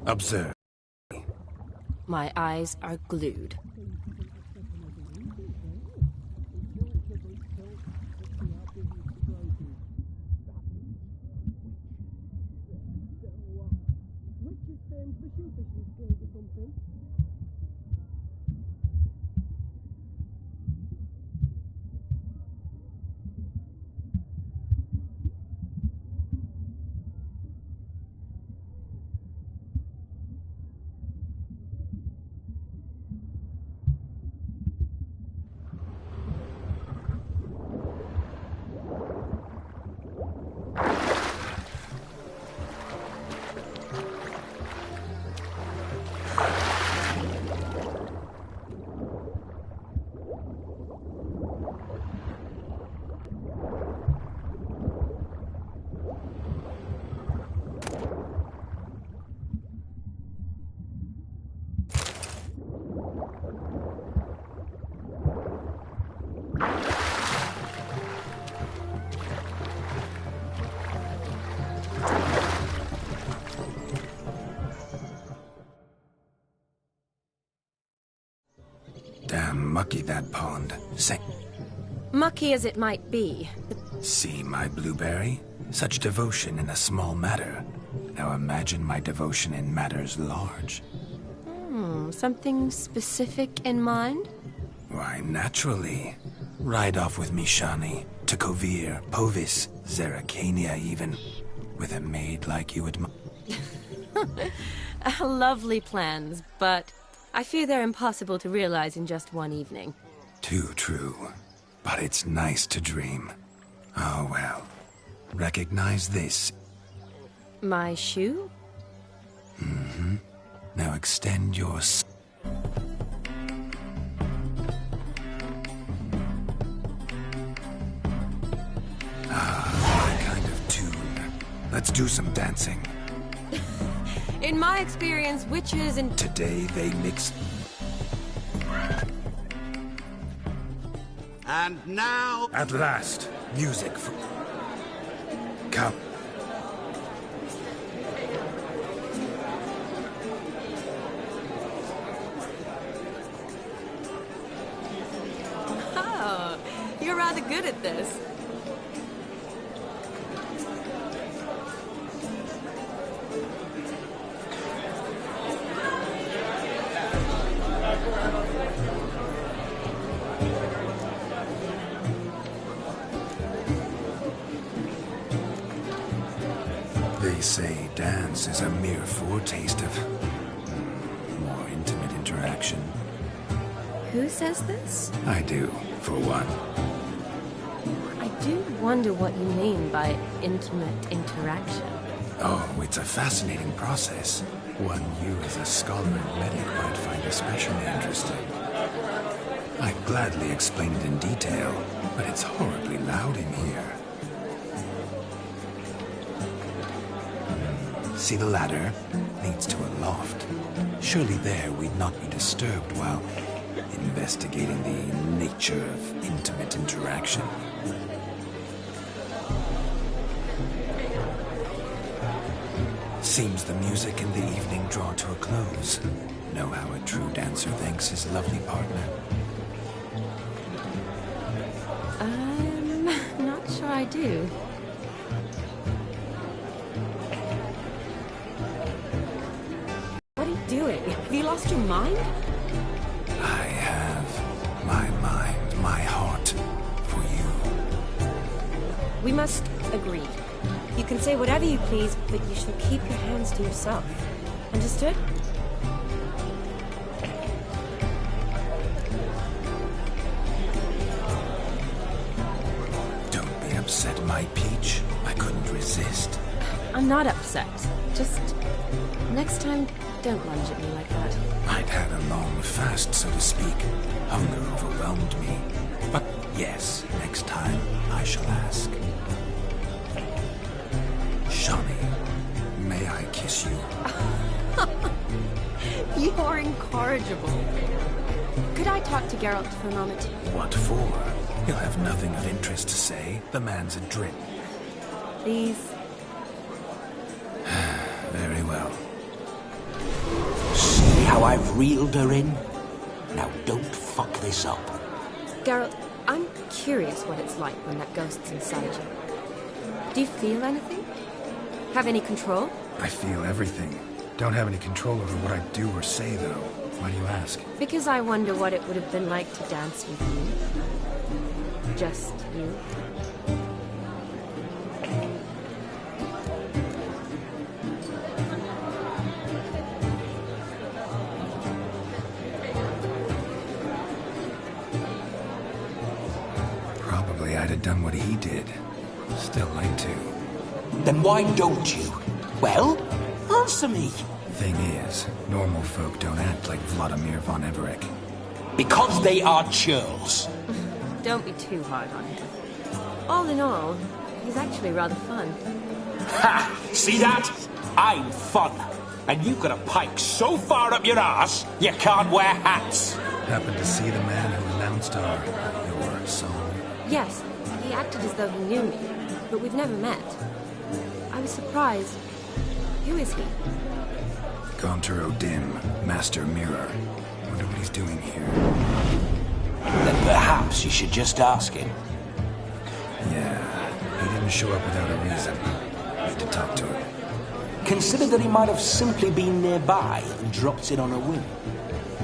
Observe. My eyes are glued. Damn mucky, that pond. Say, Mucky as it might be, see my blueberry? Such devotion in a small matter. Now imagine my devotion in matters large. something specific in mind? Why, naturally. Ride off with me, Shani. To Kovir, Povis, Zeracania even. With a maid like you at my... Lovely plans, but I fear they're impossible to realize in just one evening. Too true. But it's nice to dream. Oh well. Recognize this. My shoe? Mm-hmm. Now extend your... my kind of tune. Let's do some dancing. In my experience, witches and... Today they mix... And now... At last, music for... Come. Oh, you're rather good at this. They say dance is a mere foretaste of more intimate interaction. Who says this? I do, for one. I do wonder what you mean by intimate interaction. Oh, it's a fascinating process. One you as a scholar and medic might find especially interesting. I'd gladly explain it in detail, but it's horribly loud in here. See the ladder? Leads to a loft. Surely there we'd not be disturbed while investigating the nature of intimate interaction. Seems the music and the evening draw to a close. Know how a true dancer thanks his lovely partner? Not sure I do. What are you doing? Have you lost your mind? I have my mind, my heart, for you. We must agree. You can say whatever you please, but you shall keep your hands to yourself. Understood? Don't be upset, my peach. I couldn't resist. I'm not upset. Just next time, don't lunge at me like that. I'd had a long fast, so to speak. Hunger overwhelmed me. But yes, next time I shall ask. Shani, may I kiss you? You're incorrigible. Could I talk to Geralt for a moment? What for? He'll have nothing of interest to say. The man's adrift. Please. Very well. how I've reeled her in? Now don't fuck this up. Geralt, I'm curious what it's like when that ghost's inside you. Do you feel anything? Have any control? I feel everything. Don't have any control over what I do or say, though. Why do you ask? Because I wonder what it would have been like to dance with you. Just you. Probably I'd have done what he did. Still like to. Then why don't you? Well, answer me. Thing is, normal folk don't act like Vladimir von Everec. Because they are churls. Don't be too hard on him. All in all, he's actually rather fun. Ha! See that? I'm fun. And you've got a pike so far up your ass, you can't wear hats. Happened to see the man who announced your song? Yes, he acted as though he knew me, but we've never met. I was surprised. Who is he? Gaunter O'Dim, Master Mirror. Wonder what he's doing here. Then perhaps you should just ask him. Yeah, he didn't show up without a reason. Need to talk to him. Consider that he might have simply been nearby and dropped in on a whim.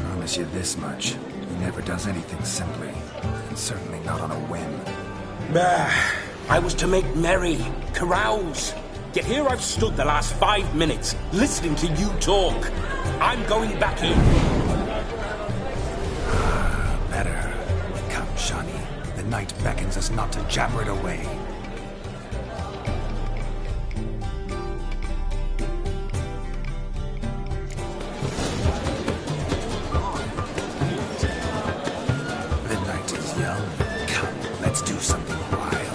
Promise you this much. He never does anything simply. And certainly not on a whim. Bah! I was to make merry, carouse. Yet here I've stood the last 5 minutes, listening to you talk. I'm going back in. Better. Come, Shani. The night beckons us not to jabber it away. The night is young. Come, let's do something wild.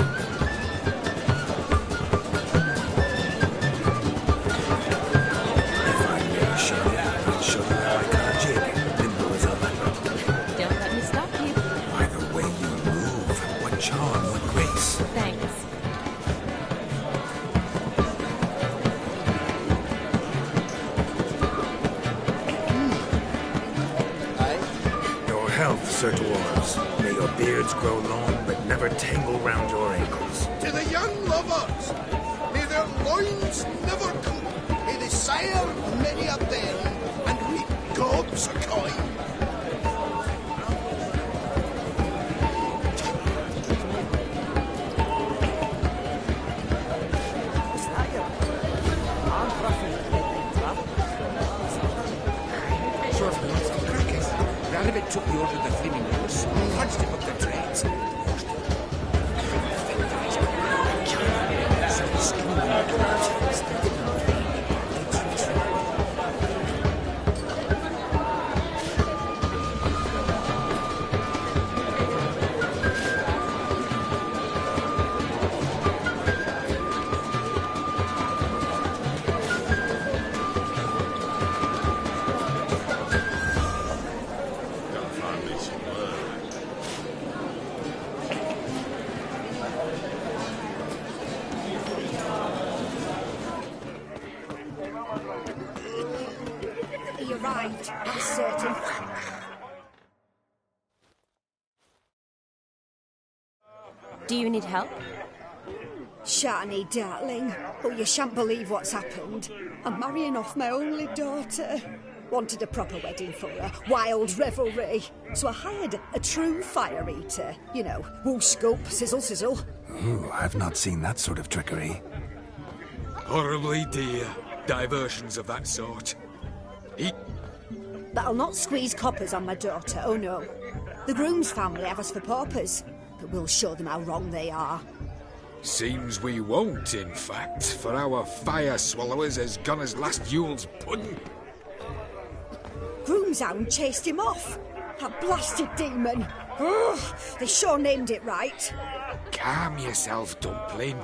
Sir Dwarves, may your beards grow long, but never tangle round your ankles. To the young lovers, may their loins never cool, may they sire many a bell, and reap gobs of coin. Took the order of the flaming horse, punched him up the trades. He arrived, I'm certain. Do you need help? Shani, darling. Oh, you shan't believe what's happened. I'm marrying off my only daughter. Wanted a proper wedding for her, wild revelry. So I hired a true fire eater. You know, whoosh scope, sizzle sizzle. Ooh, I've not seen that sort of trickery. Horribly dear diversions of that sort. But I'll not squeeze coppers on my daughter, oh no. The groom's family have us for paupers, but we'll show them how wrong they are. Seems we won't, in fact, for our fire swallowers has gone as last Yule's pudding. Groom's hound chased him off. That blasted demon. Ugh, they sure named it right. Calm yourself, Dumpling.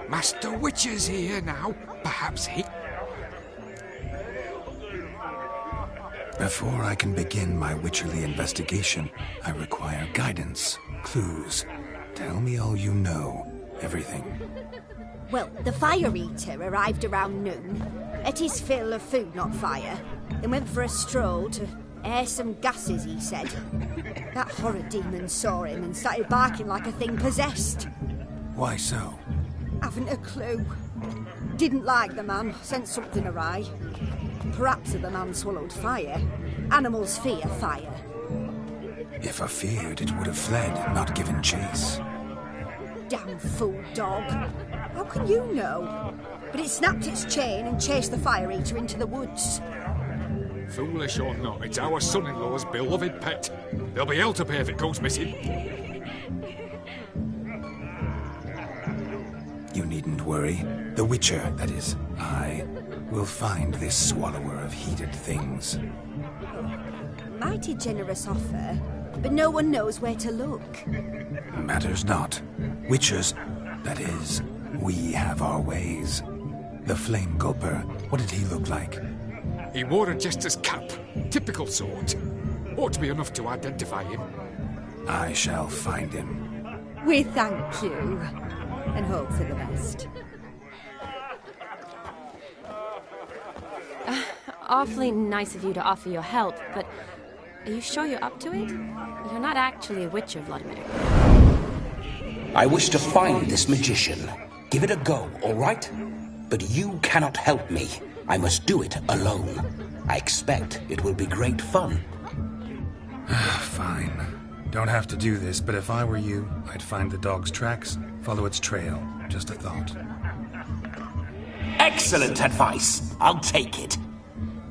Master Witcher's here now. Perhaps he... Before I can begin my witcherly investigation, I require guidance, clues. Tell me all you know. Everything. Well, the fire eater arrived around noon. Ate his fill of food, not fire. Then went for a stroll to air some gases, he said. That horrid demon saw him and started barking like a thing possessed. Why so? Haven't a clue. Didn't like the man, sensed something awry. Perhaps if the man swallowed fire. Animals fear fire. If I feared, it would have fled, not given chase. Damn fool dog. How can you know? But it snapped its chain and chased the fire eater into the woods. Foolish or not, it's our son-in-law's beloved pet. There'll be hell to pay if it goes missing. You needn't worry. The Witcher, that is, I, will find this swallower of heated things. Mighty generous offer, but no one knows where to look. Matters not. Witchers, that is, we have our ways. The Flame Gulper, what did he look like? He wore a jester's cap. Typical sort. Ought to be enough to identify him. I shall find him. We thank you, and hope for the best. Awfully nice of you to offer your help, but are you sure you're up to it? You're not actually a witcher, Vladimir. I wish to find this magician. Give it a go, all right? But you cannot help me. I must do it alone. I expect it will be great fun. Fine. Don't have to do this, but if I were you, I'd find the dog's tracks, follow its trail. Just a thought. Excellent advice. I'll take it.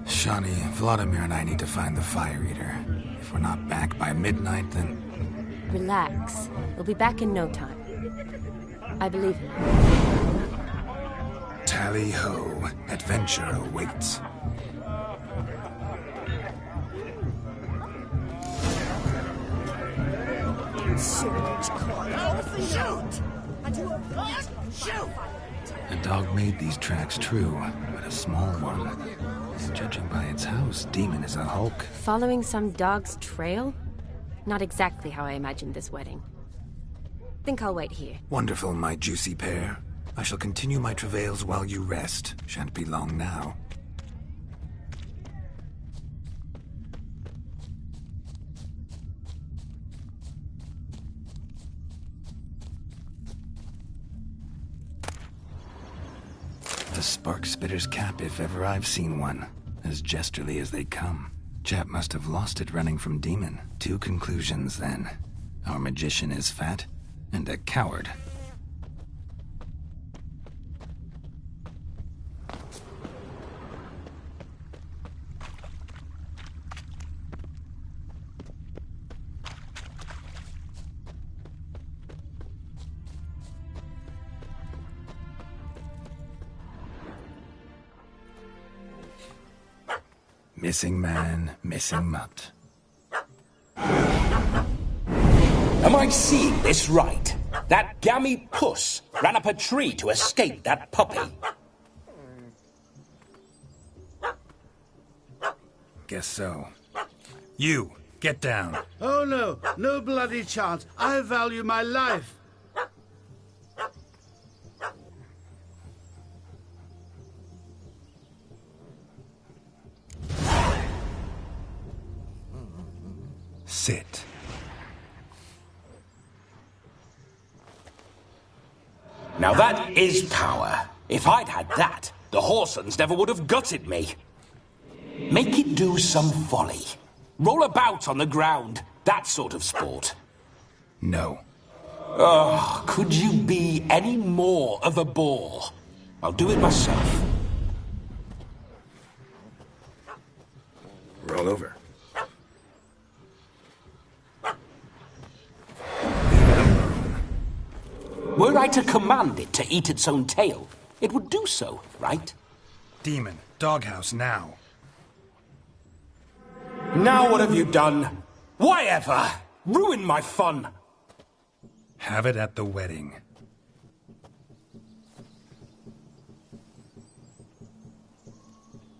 Shawnee, Vladimir and I need to find the fire eater. If we're not back by midnight, then... Relax. We'll be back in no time. I believe in you. Tally-ho. Adventure awaits. The dog made these tracks true, but a small one. And judging by its house, Demon is a hulk. Following some dog's trail? Not exactly how I imagined this wedding. Think I'll wait here. Wonderful, my juicy pair. I shall continue my travails while you rest. Shan't be long now. The spark spitter's cap, if ever I've seen one. As jesterly as they come. Chap must have lost it running from Demon. Two conclusions, then. Our magician is fat, and a coward. Missing man, missing mutt. Am I seeing this right? That gammy puss ran up a tree to escape that puppy. Guess so. You, get down. Oh no, no bloody chance. I value my life. Sit. Now that is power. If I'd had that, the Horsons never would have gutted me. Make it do some folly. Roll about on the ground. That sort of sport. No. Oh, could you be any more of a bore? I'll do it myself. Roll over. Were I to command it to eat its own tail, it would do so, right? Demon, doghouse now. Now what have you done? Why ever? Ruin my fun. Have it at the wedding.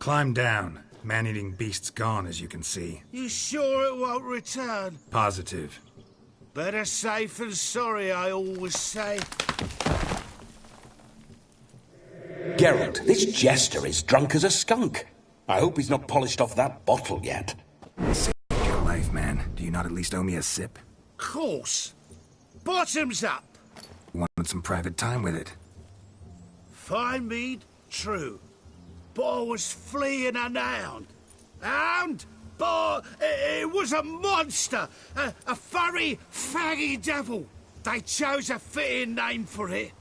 Climb down. Man-eating beast's gone, as you can see. You sure it won't return? Positive. Better safe than sorry, I always say. Geralt, this jester is drunk as a skunk. I hope he's not polished off that bottle yet. Saved your life, man. Do you not at least owe me a sip? Course. Bottoms up. Want some private time with it? Fine mead, true. But I was fleeing an hound. Hound? But it was a monster. A furry, faggy devil. They chose a fitting name for it.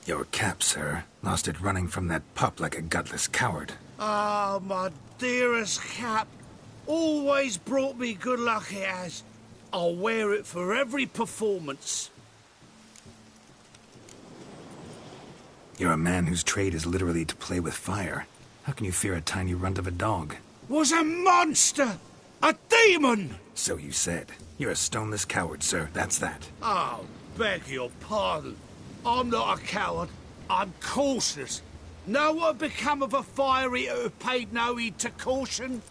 Your cap, sir. Lost it running from that pup like a gutless coward. Ah, my dearest cap. Always brought me good luck it has. I'll wear it for every performance. You're a man whose trade is literally to play with fire. How can you fear a tiny runt of a dog? Was a monster! A demon! So you said. You're a stoneless coward, sir. That's that. Oh, beg your pardon. I'm not a coward. I'm cautious. Know what become of a fire eater who paid no heed to caution?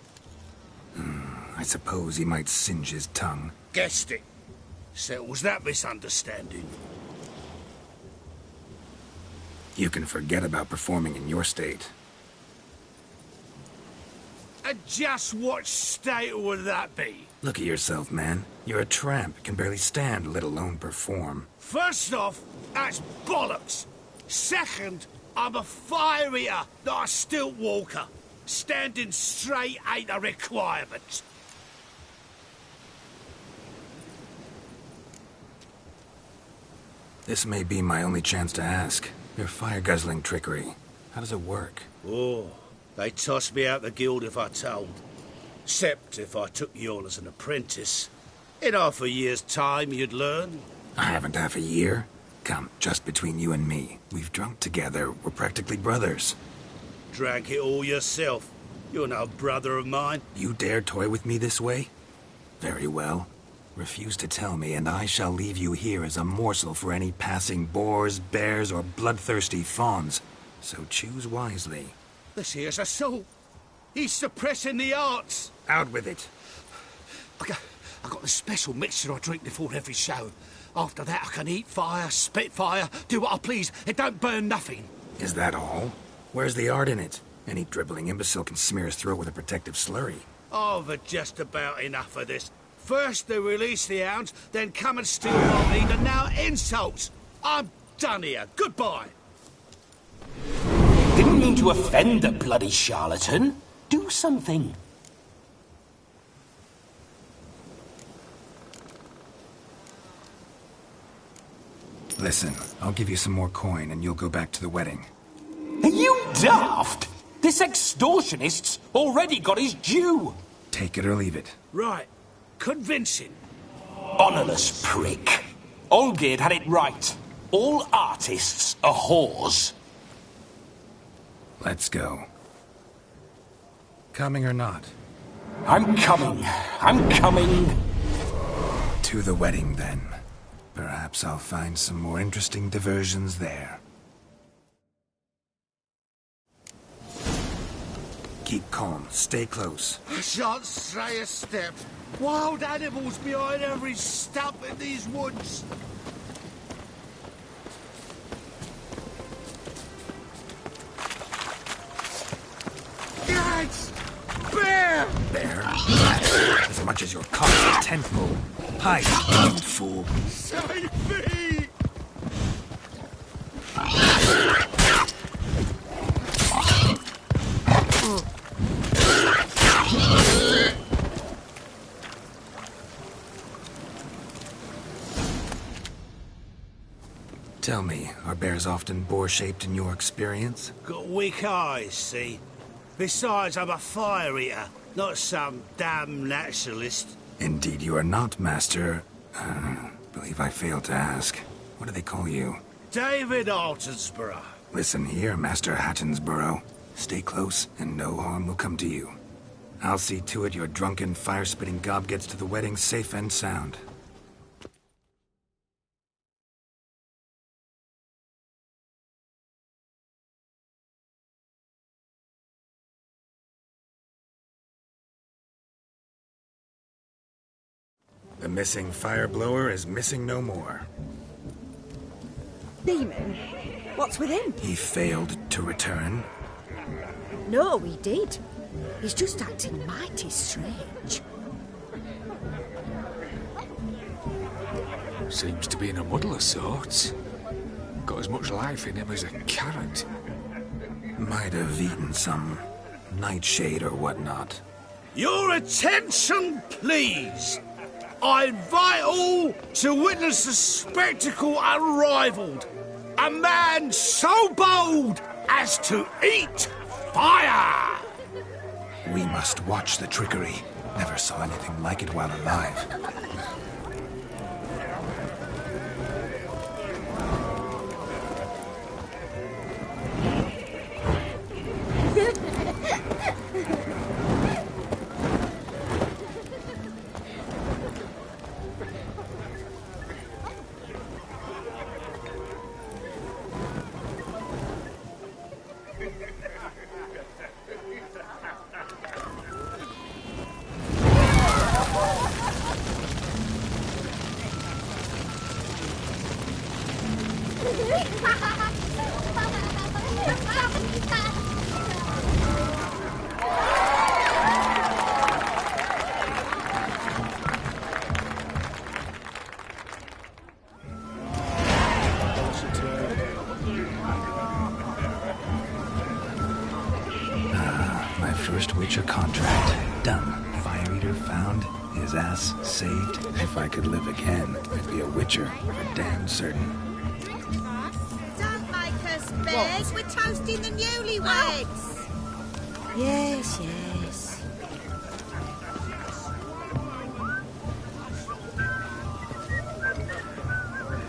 I suppose he might singe his tongue. Guessed it. Settles that misunderstanding. You can forget about performing in your state. And just what state would that be? Look at yourself, man. You're a tramp, can barely stand, let alone perform. First off, that's bollocks. Second, I'm a fire eater, not a stilt walker. Standing straight ain't a requirement. This may be my only chance to ask. Your fire-guzzling trickery. How does it work? Oh, they tossed me out the guild if I told. Except if I took you on as an apprentice. In half a year's time, you'd learn. I haven't half a year. Come, just between you and me. We've drunk together. We're practically brothers. Drank it all yourself. You're no brother of mine. You dare toy with me this way? Very well. Refuse to tell me, and I shall leave you here as a morsel for any passing boars, bears, or bloodthirsty fawns. So choose wisely. This here's assault. He's suppressing the arts. Out with it. I got the special mixture I drink before every show. After that, I can eat fire, spit fire, do what I please. It don't burn nothing. Is that all? Where's the art in it? Any dribbling imbecile can smear his throat with a protective slurry. I've had just about enough of this. First they release the hounds, then come and steal my meat, and now insults. I'm done here. Goodbye. Didn't mean to offend the bloody charlatan. Do something. Listen, I'll give you some more coin and you'll go back to the wedding. Are you daft? This extortionist's already got his due. Take it or leave it. Right. Convincing. Honourless prick. Olgierd had it right. All artists are whores. Let's go. Coming or not? I'm coming. I'm coming. To the wedding, then. Perhaps I'll find some more interesting diversions there. Keep calm. Stay close. I shan't stray a step. Wild animals behind every stump in these woods. Guys! Bear! Bear? As much as your cost tenfold. Hide, you fool. Save me! Tell me, are bears often boar-shaped in your experience? Got weak eyes, see? Besides, I'm a fire eater, not some damn naturalist. Indeed you are not, Master. Believe I failed to ask. What do they call you? David Altonsborough. Listen here, Master Hattonsborough. Stay close, and no harm will come to you. I'll see to it your drunken, fire-spitting gob gets to the wedding safe and sound. The missing fire blower is missing no more. Demon? What's with him? He failed to return. No, he did. He's just acting mighty strange. Seems to be in a muddle of sorts. Got as much life in him as a carrot. Might have eaten some nightshade or whatnot. Your attention, please. I invite all to witness a spectacle unrivaled. A man so bold as to eat fire! We must watch the trickery. Never saw anything like it while alive. My first Witcher contract. Done. Fire Eater found. His ass saved. If I could live again, I'd be a Witcher. For damn certain. Don't make us beg. We're toasting the newlyweds. Yes, yes.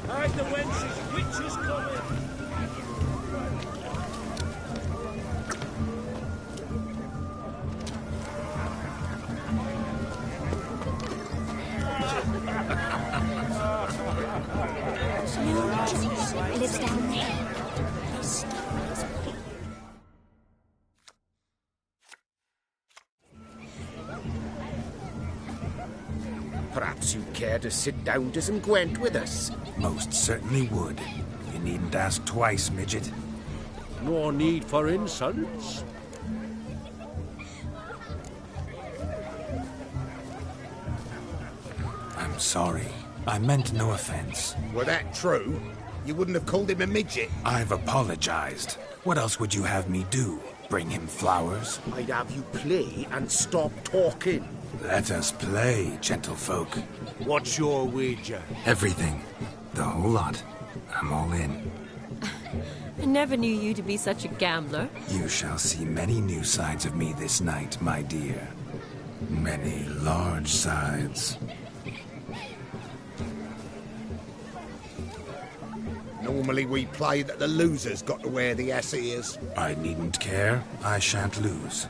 Hide the wenches, witches coming. He lives down there. Perhaps you'd care to sit down to some Gwent with us. Most certainly would. You needn't ask twice, midget. No need for insults. I'm sorry. I meant no offense. Were that true, you wouldn't have called him a midget. I've apologized. What else would you have me do? Bring him flowers? I'd have you play and stop talking. Let us play, gentlefolk. What's your wager? Everything. The whole lot. I'm all in. I never knew you to be such a gambler. You shall see many new sides of me this night, my dear. Many large sides. Normally we play that the loser's got to wear the ass ears. I needn't care. I shan't lose.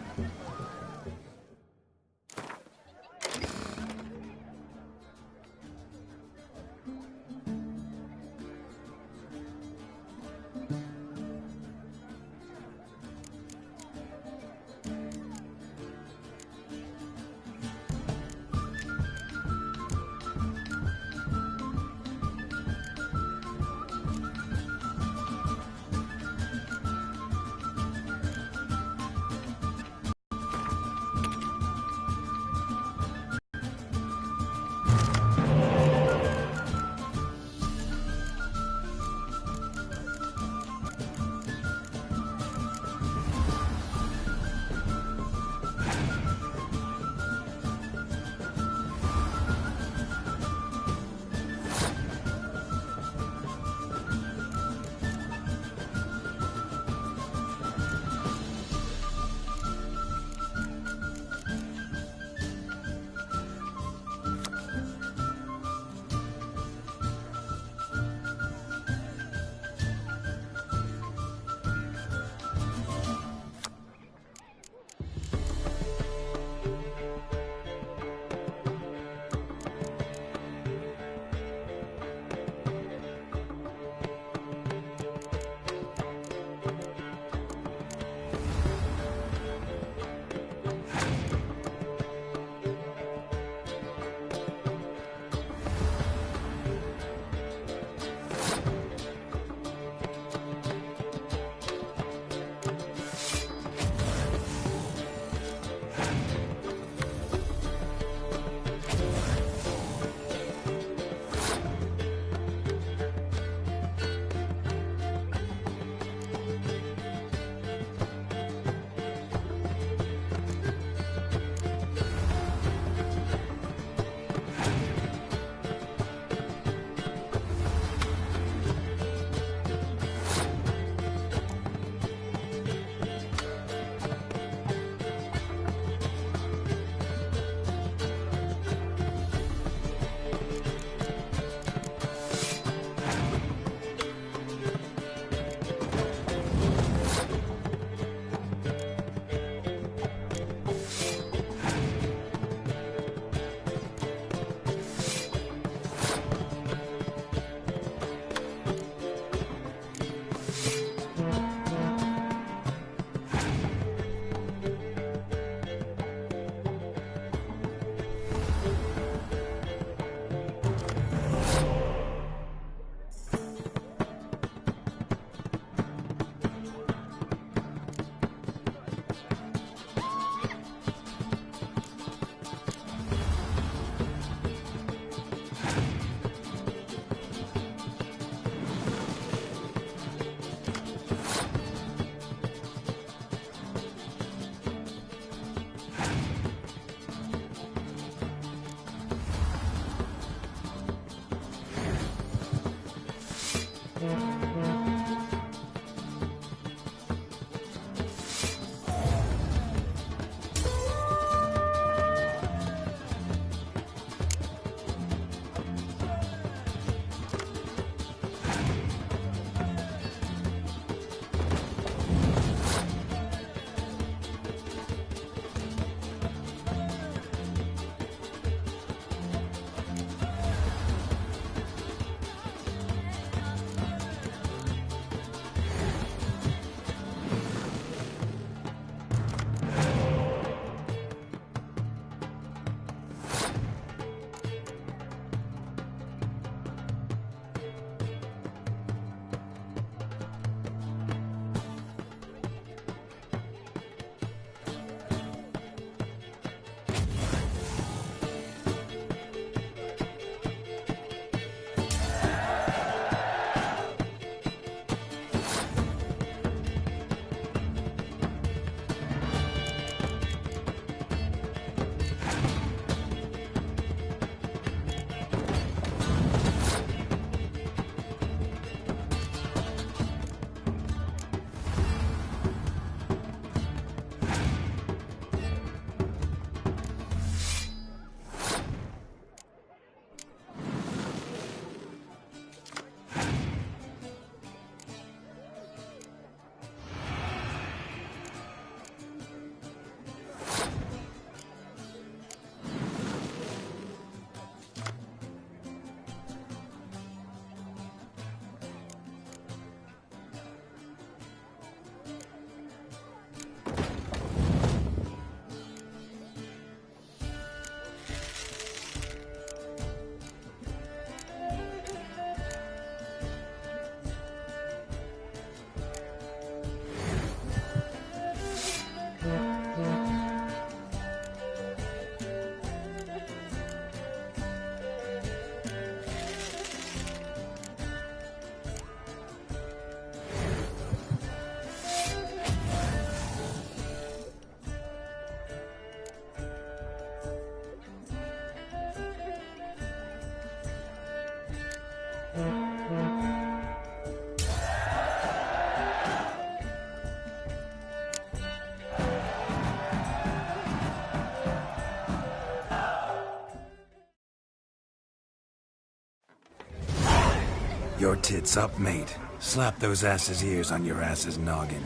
Your tits up, mate. Slap those asses' ears on your ass's noggin.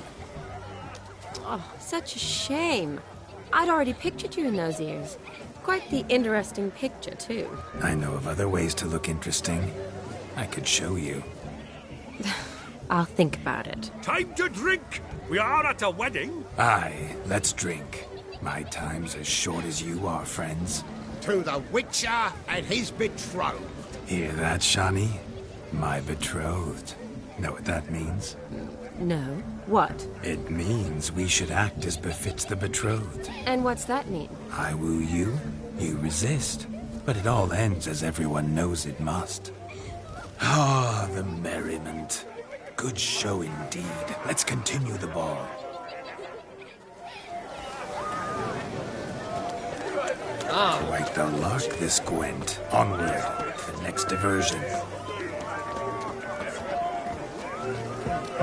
Oh, such a shame. I'd already pictured you in those ears. Quite the interesting picture, too. I know of other ways to look interesting. I could show you. I'll think about it. Time to drink! We are at a wedding. Aye, let's drink. My time's as short as you are, friends. To the Witcher and his betrothed. Hear that, Shawnee? My betrothed. Know what that means? No. What? It means we should act as befits the betrothed. And what's that mean? I woo you, you resist. But it all ends as everyone knows it must. Ah, the merriment. Good show indeed. Let's continue the ball. Quite the lark, this Gwent. Onward. The next diversion.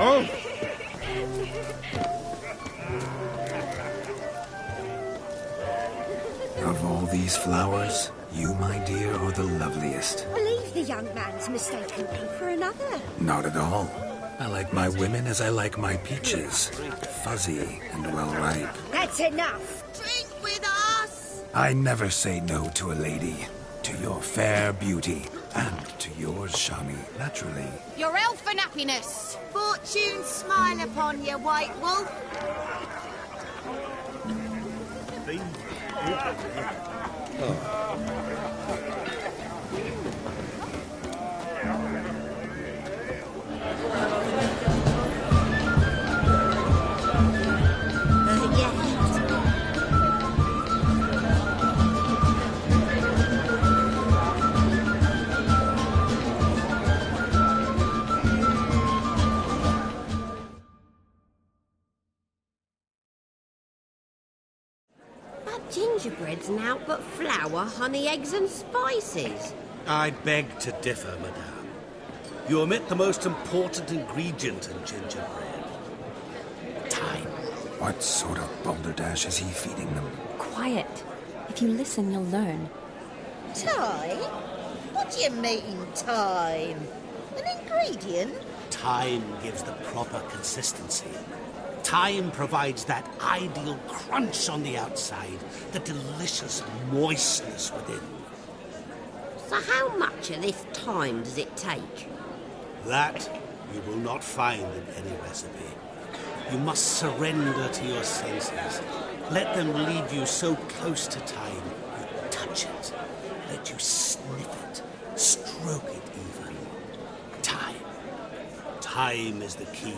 Oh! Of all these flowers, you, my dear, are the loveliest. Believe the young man's mistaken me for another. Not at all. I like my women as I like my peaches. Fuzzy and well ripe. That's enough. Drink with us! I never say no to a lady. To your fair beauty. And to yours, Shawnee, naturally. Your elfin happiness! Fortune smile upon you, White Wolf. Gingerbread's naught but flour, honey, eggs and spices. I beg to differ, madame. You omit the most important ingredient in gingerbread. Time. What sort of balderdash is he feeding them? Quiet. If you listen, you'll learn. Time? What do you mean, time? An ingredient? Time gives the proper consistency. Time provides that ideal crunch on the outside, the delicious moistness within. So how much of this time does it take? That you will not find in any recipe. You must surrender to your senses. Let them lead you so close to time, you touch it. Let you sniff it, stroke it even. Time. Time is the key.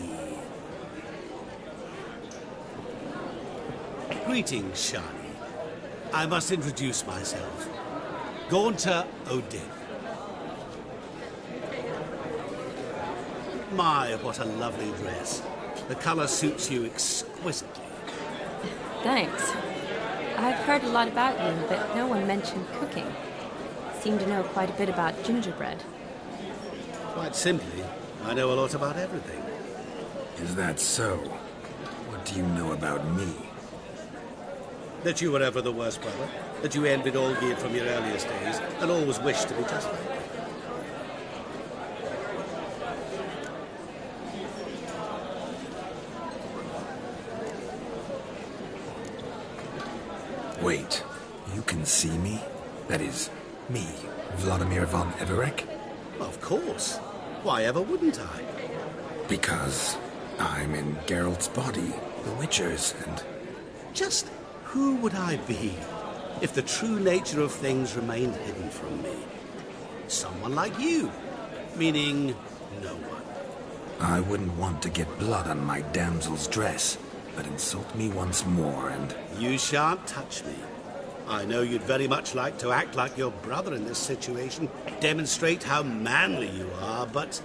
Greetings, Shawnee. I must introduce myself. Gaunter Odin. My, what a lovely dress. The color suits you exquisitely. Thanks. I've heard a lot about you, but no one mentioned cooking. Seem to know quite a bit about gingerbread. Quite simply, I know a lot about everything. Is that so? What do you know about me? That you were ever the worst brother, that you envied Olgierd from your earliest days, and always wished to be just like him. Wait, you can see me? That is, me, Vladimir von Everek? Of course. Why ever wouldn't I? Because I'm in Geralt's body, the Witcher's, and... Just who would I be if the true nature of things remained hidden from me? Someone like you, meaning no one. I wouldn't want to get blood on my damsel's dress, but insult me once more and... You shan't touch me. I know you'd very much like to act like your brother in this situation, demonstrate how manly you are, but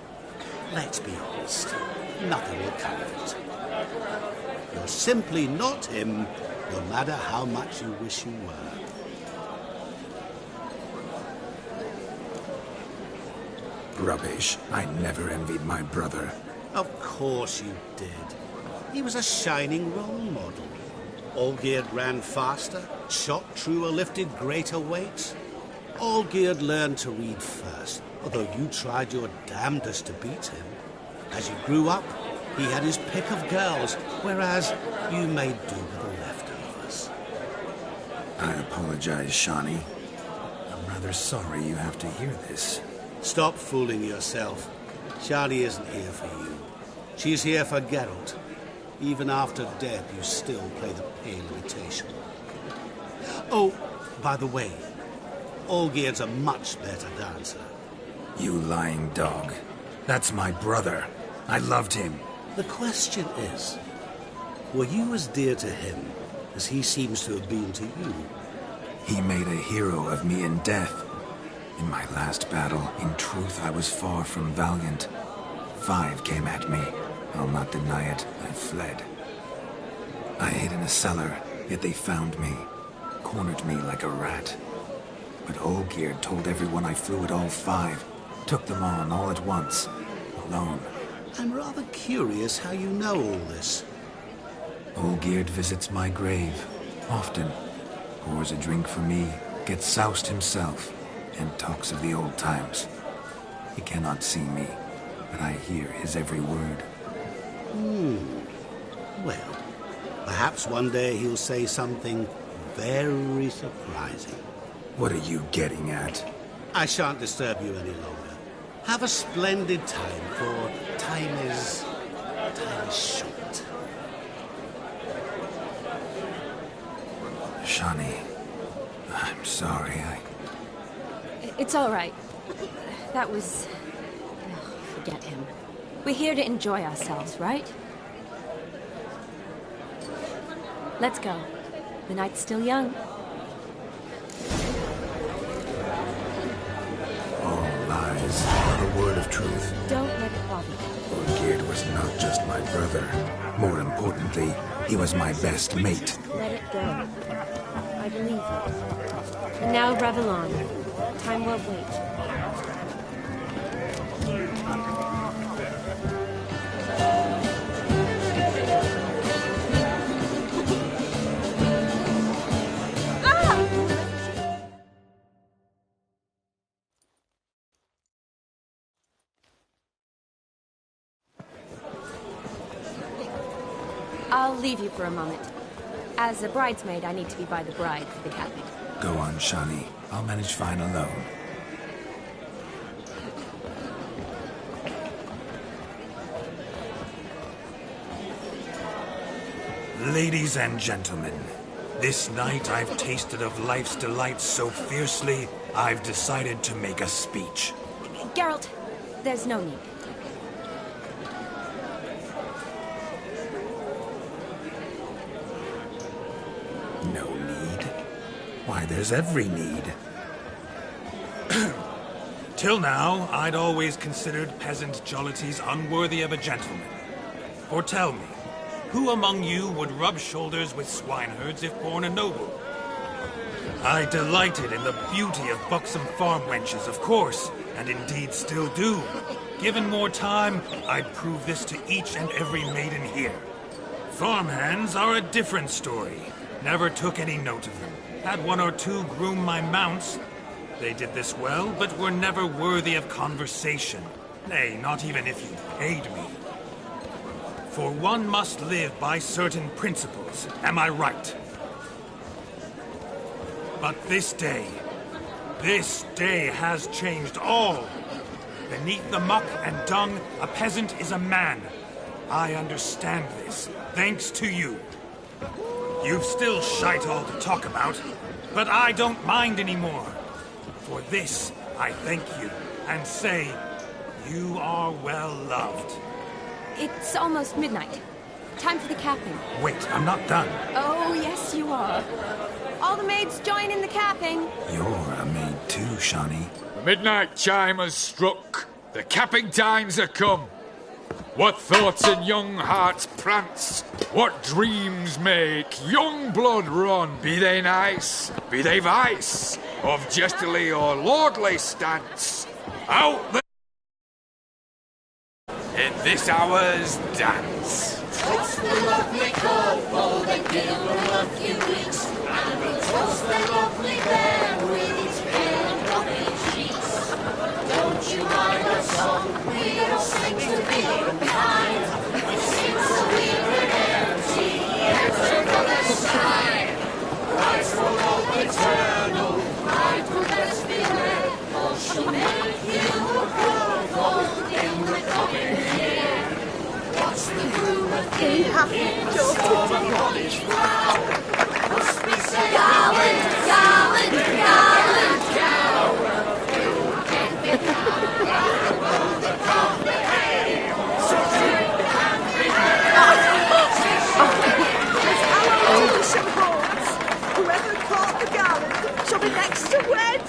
let's be honest, nothing will come of it. You're simply not him, no matter how much you wish you were. Rubbish. I never envied my brother. Of course you did. He was a shining role model. Olgierd ran faster, shot truer, lifted greater weights. Olgierd learned to read first. although you tried your damnedest to beat him. As you grew up, he had his pick of girls, whereas you made do with the leftovers. I apologize, Shawnee. I'm rather sorry you have to hear this. Stop fooling yourself. Shani isn't here for you. She's here for Geralt. Even after death, you still play the pale imitation. Oh, by the way, Olgierd's a much better dancer. You lying dog. That's my brother. I loved him. The question is, were you as dear to him as he seems to have been to you? He made a hero of me in death. In my last battle, in truth, I was far from valiant. 5 came at me. I'll not deny it. I fled. I hid in a cellar, yet they found me. Cornered me like a rat. But Olgierd told everyone I flew at all 5. Took them on all at once. Alone. I'm rather curious how you know all this. Olgierd visits my grave. Often. Pours a drink for me. Gets soused himself. And talks of the old times. He cannot see me, but I hear his every word. Well, perhaps one day he'll say something very surprising. What are you getting at? I shan't disturb you any longer. Have a splendid time, for time is short. Shawnee, I'm sorry, It's all right. That was... oh, forget him. We're here to enjoy ourselves, right? Let's go. The night's still young. All lies, not a word of truth. Don't let it bother you. Olgierd was not just my brother. More importantly, he was my best mate. Let it go. I believe you. And now revel on. Time won't wait. I'll leave you for a moment. As a bridesmaid, I need to be by the bride for the capping. Go on, Shawnee. I'll manage fine alone. Ladies and gentlemen, this night I've tasted of life's delights so fiercely, I've decided to make a speech. Geralt, there's no need. No need? Why, there's every need. Till now, I'd always considered peasant jollities unworthy of a gentleman. For tell me, who among you would rub shoulders with swineherds if born a noble? I delighted in the beauty of buxom farm wenches, of course, and indeed still do. Given more time, I'd prove this to each and every maiden here. Farmhands are a different story. Never took any note of them. Had 1 or 2 groom my mounts. They did this well, but were never worthy of conversation. Nay, not even if you paid me. For one must live by certain principles, am I right? But this day has changed all. Beneath the muck and dung, a peasant is a man. I understand this, thanks to you. You've still shite all to talk about, but I don't mind anymore. For this, I thank you, and say, you are well loved. It's almost midnight. Time for the capping. Wait, I'm not done. Oh, yes, you are. All the maids join in the capping. You're a maid too, Shawnee. The midnight chime has struck. The capping times are come. What thoughts in young hearts prance? What dreams make young blood run? Be they nice, be they vice, of jestily or lordly stance. Out the in this hour's dance. Toast the lovely kobold and give her a few weeks, and we'll toast the lovely bear with its pale and cheeks. Don't you Catholic daughter to watch. Whoever caught the garland shall be next to wed.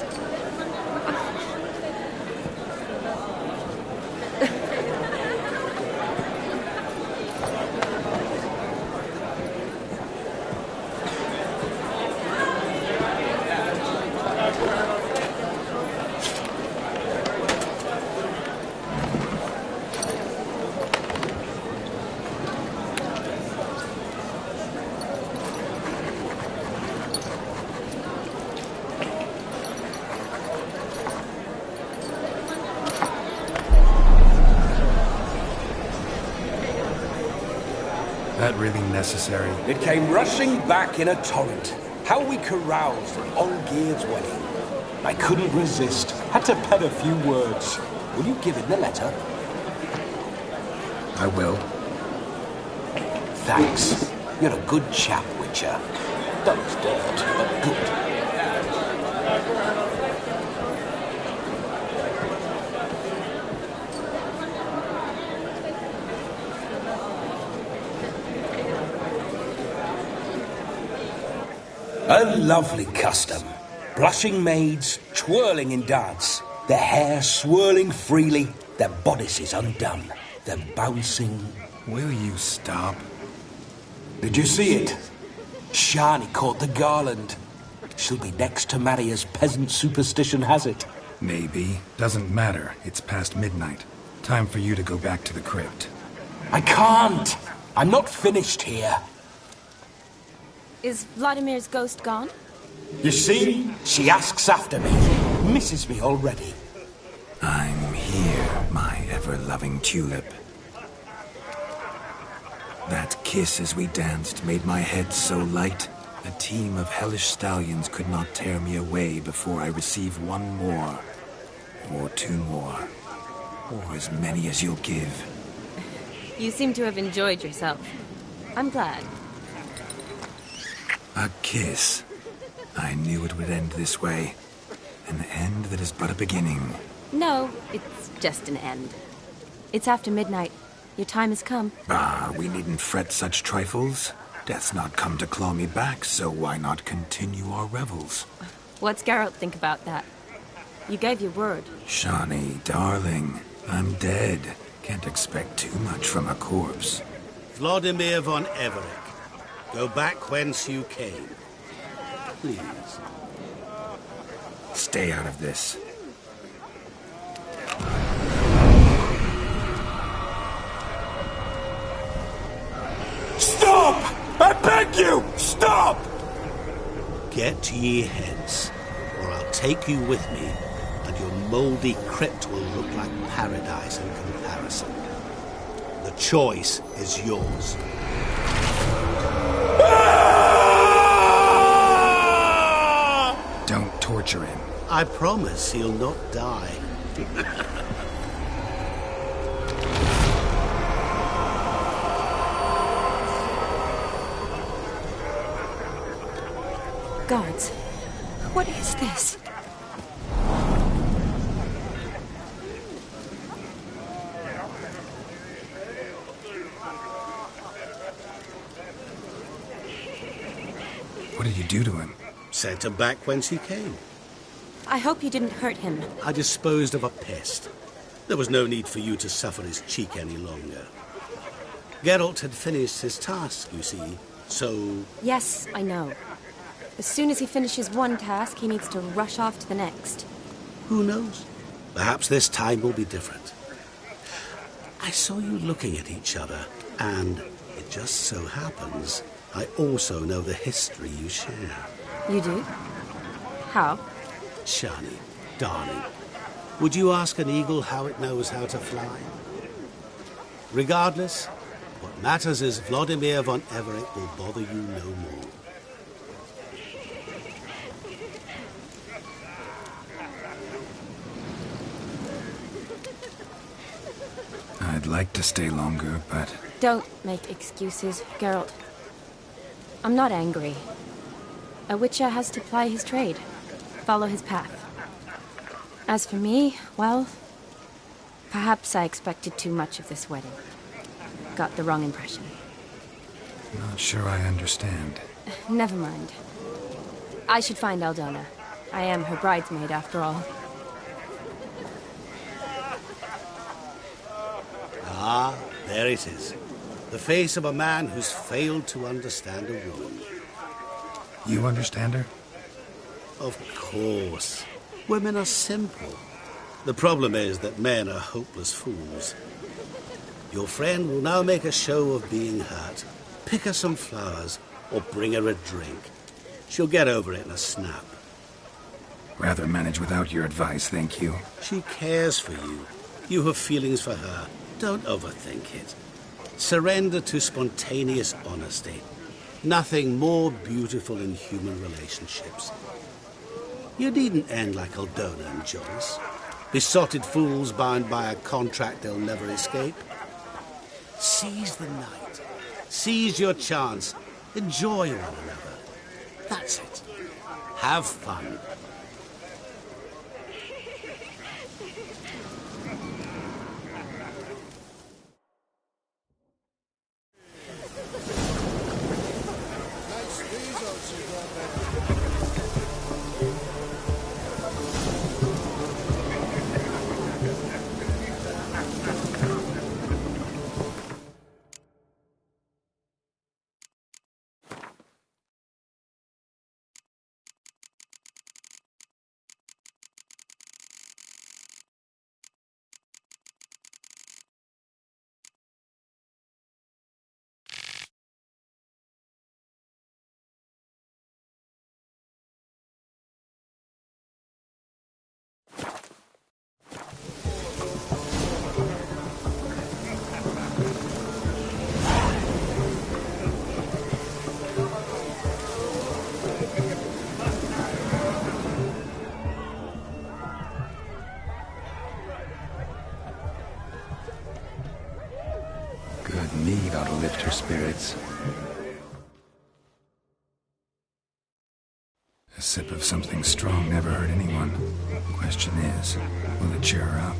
That really necessary? It came rushing back in a torrent. How we caroused at Olgierd's wedding. I couldn't resist. Had to pen a few words. Will you give him the letter? I will. Thanks. You're a good chap, Witcher. Dump's dirt, but good. A lovely custom. Blushing maids twirling in dance, their hair swirling freely, their bodices undone, their bouncing... Will you stop? Did you see it? Shani caught the garland. She'll be next to marry as peasant superstition has it. Maybe. Doesn't matter. It's past midnight. Time for you to go back to the crypt. I can't. I'm not finished here. Is Vladimir's ghost gone? You see? She asks after me. Misses me already. I'm here, my ever-loving tulip. That kiss as we danced made my head so light, a team of hellish stallions could not tear me away before I receive one more. Or two more. Or as many as you'll give. You seem to have enjoyed yourself. I'm glad. A kiss. I knew it would end this way. An end that is but a beginning. No, it's just an end. It's after midnight. Your time has come. Ah, we needn't fret such trifles. Death's not come to claw me back, so why not continue our revels? What's Geralt think about that? You gave your word. Shani, darling, I'm dead. Can't expect too much from a corpse. Vladimir von Everett, go back whence you came. Please. Stay out of this. Stop! I beg you! Stop! Get ye hence, or I'll take you with me, and your mouldy crypt will look like paradise in comparison. The choice is yours. Don't torture him. I promise he'll not die. Guards, what is this? What did you do to him? Sent him back whence he came. I hope you didn't hurt him. I disposed of a pest. There was no need for you to suffer his cheek any longer. Geralt had finished his task, you see, so... Yes, I know. As soon as he finishes one task, he needs to rush off to the next. Who knows? Perhaps this time will be different. I saw you looking at each other, and it just so happens I also know the history you share. You do? How? Shani, darling, would you ask an eagle how it knows how to fly? Regardless, what matters is Vladimir von Everett will bother you no more. I'd like to stay longer, but... Don't make excuses, Geralt. I'm not angry. A witcher has to ply his trade, follow his path. As for me, well, perhaps I expected too much of this wedding. Got the wrong impression. Not sure I understand. Never mind. I should find Aldona. I am her bridesmaid, after all. Ah, there it is. The face of a man who's failed to understand a woman. You understand her? Of course. Women are simple. The problem is that men are hopeless fools. Your friend will now make a show of being hurt, pick her some flowers, or bring her a drink. She'll get over it in a snap. Rather manage without your advice, thank you. She cares for you. You have feelings for her. Don't overthink it. Surrender to spontaneous honesty. Nothing more beautiful in human relationships. You needn't end like Aldona and Jonas. Besotted fools bound by a contract they'll never escape. Seize the night. Seize your chance. Enjoy one another. That's it. Have fun. Good mead ought to lift her spirits. A sip of something strong never hurt anyone. Question is, will it cheer her up?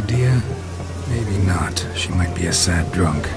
idea? Maybe not. She might be a sad drunk.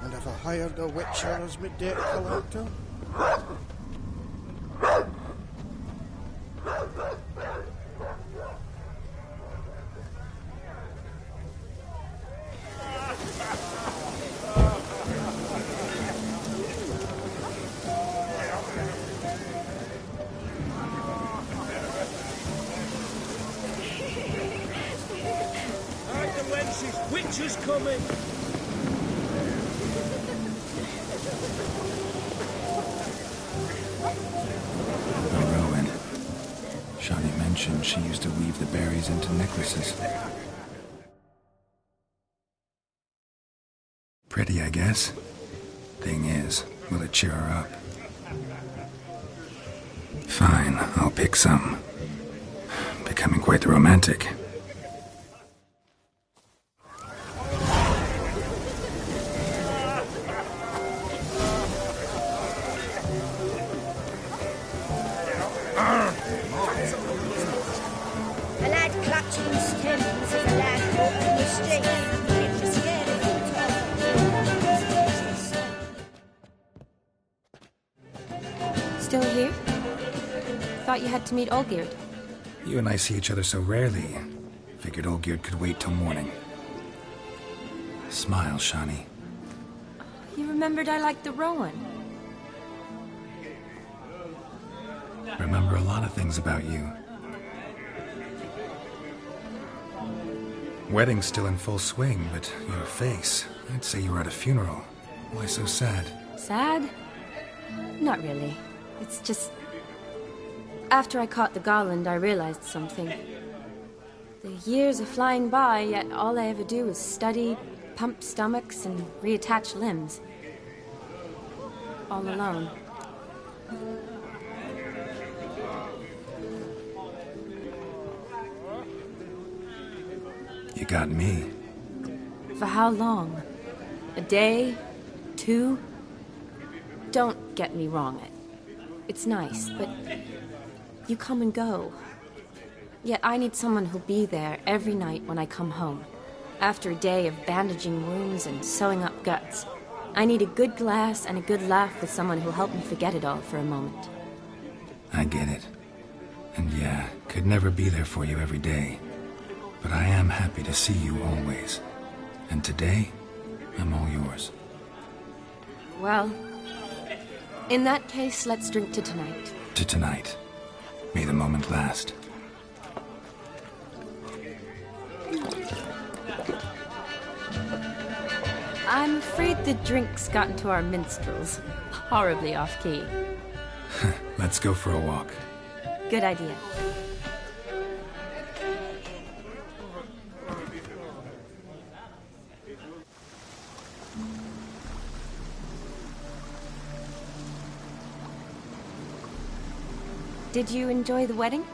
And have I hired a witcher as my debt collector? Hide the wenches! Witcher's coming! Shani mentioned she used to weave the berries into necklaces. Pretty, I guess. Thing is, will it cheer her up? Fine, I'll pick some. Becoming quite the romantic. A lad clutching stems is a lad caught in mischief. If you're scared of it, Still here? Thought you had to meet Olgierd. You and I see each other so rarely. Figured Olgierd could wait till morning. Smile, Shani. You remembered I liked the Rowan. Remember a lot of things about you. Wedding's still in full swing, but your face, I'd say you were at a funeral. Why so sad? Sad? Not really. It's just... After I caught the garland, I realized something. The years are flying by, yet all I ever do is study, pump stomachs, and reattach limbs. All alone. You got me. For how long? A day? 2? Don't get me wrong. It's nice, but you come and go. Yet I need someone who'll be there every night when I come home. After a day of bandaging wounds and sewing up guts, I need a good glass and a good laugh with someone who'll help me forget it all for a moment. I get it. And yeah, could never be there for you every day. But I am happy to see you always. And today, I'm all yours. Well, in that case, let's drink to tonight. To tonight. May the moment last. I'm afraid the drinks got into our minstrels. Horribly off-key. Let's go for a walk. Good idea. Did you enjoy the wedding?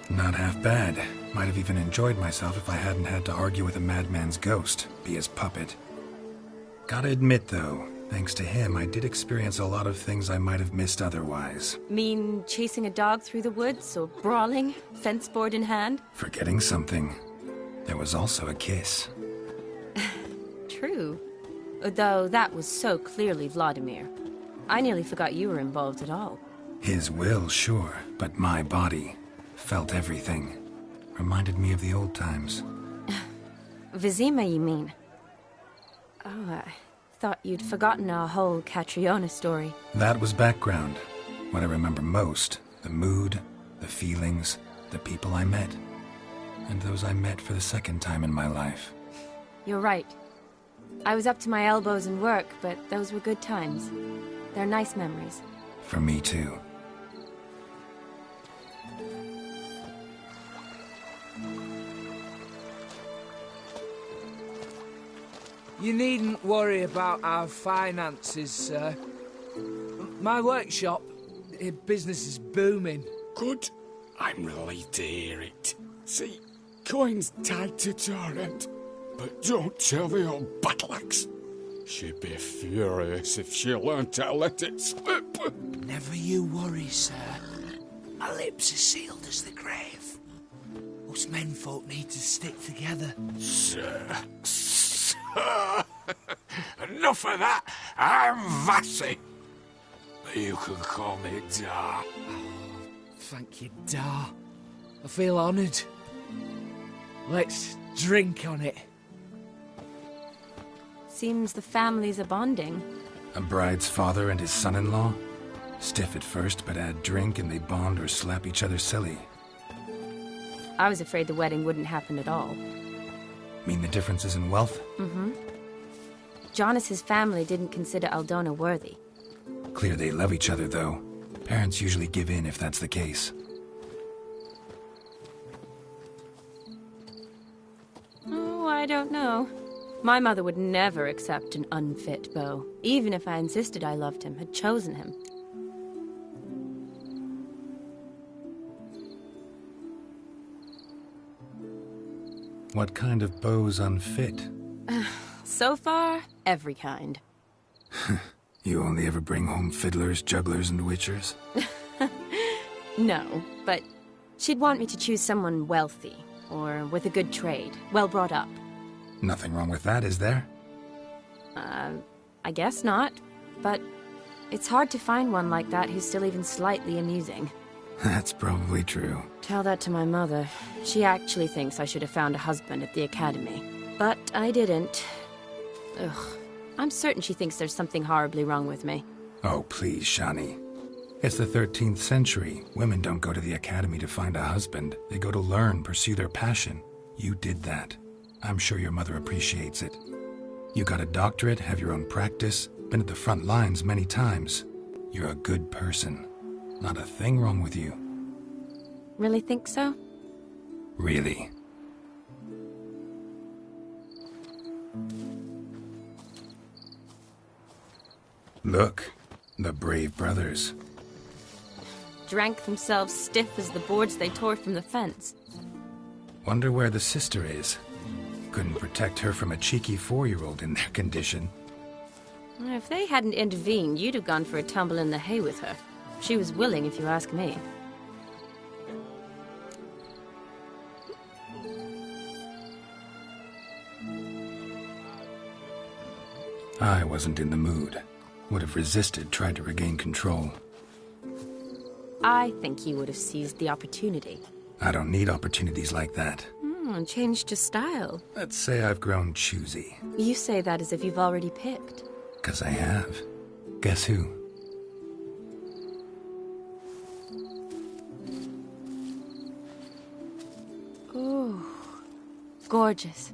Not half bad. Might have even enjoyed myself if I hadn't had to argue with a madman's ghost, be his puppet. Gotta admit, though, thanks to him, I did experience a lot of things I might have missed otherwise. Mean chasing a dog through the woods, or brawling, fence board in hand? Forgetting something. There was also a kiss. True. Though that was so clearly Vladimir. I nearly forgot you were involved at all. His will, sure, but my body felt everything. Reminded me of the old times. Vizima, you mean? Oh, I thought you'd forgotten our whole Catriona story. That was background. What I remember most, the mood, the feelings, the people I met. and those I met for the second time in my life. You're right. I was up to my elbows in work, but those were good times. They're nice memories. For me, too. You needn't worry about our finances, sir. My workshop, business is booming. Good. I'm relieved to hear it. See, coin's tied to Torrent, but don't tell the old battle-axe. She'd be furious if she learned to let it slip. Never you worry, sir. My lips are sealed as the grave. Us menfolk need to stick together. Sir. Enough of that. I'm Vassy. You can call me Dar. Oh, thank you, Dar. I feel honoured. Let's drink on it. Seems the families are bonding. A bride's father and his son-in-law? Stiff at first, but add drink and they bond or slap each other silly. I was afraid the wedding wouldn't happen at all. Mean the differences in wealth? Mm-hmm. Jonas's family didn't consider Aldona worthy. Clear they love each other, though. Parents usually give in if that's the case. Oh, I don't know. My mother would never accept an unfit beau, even if I insisted I loved him, had chosen him. What kind of beau's unfit? So far, every kind. You only ever bring home fiddlers, jugglers, and witchers? No, but she'd want me to choose someone wealthy, or with a good trade, well brought up. Nothing wrong with that, is there? I guess not, but it's hard to find one like that who's still even slightly amusing. That's probably true. Tell that to my mother. She actually thinks I should have found a husband at the academy. But I didn't. Ugh. I'm certain she thinks there's something horribly wrong with me. Oh, please, Shani. It's the 13th century. Women don't go to the academy to find a husband. They go to learn, pursue their passion. You did that. I'm sure your mother appreciates it. You got a doctorate, have your own practice, been at the front lines many times. You're a good person. Not a thing wrong with you. Really think so? Really. Look, the brave brothers. Drank themselves stiff as the boards they tore from the fence. Wonder where the sister is. Couldn't protect her from a cheeky 4-year-old in their condition. If they hadn't intervened, you'd have gone for a tumble in the hay with her. She was willing, if you ask me. I wasn't in the mood. Would have resisted, tried to regain control. I think you would have seized the opportunity. I don't need opportunities like that. Changed your style. Let's say I've grown choosy. You say that as if you've already picked. 'Cause I have. Guess who? Ooh, gorgeous.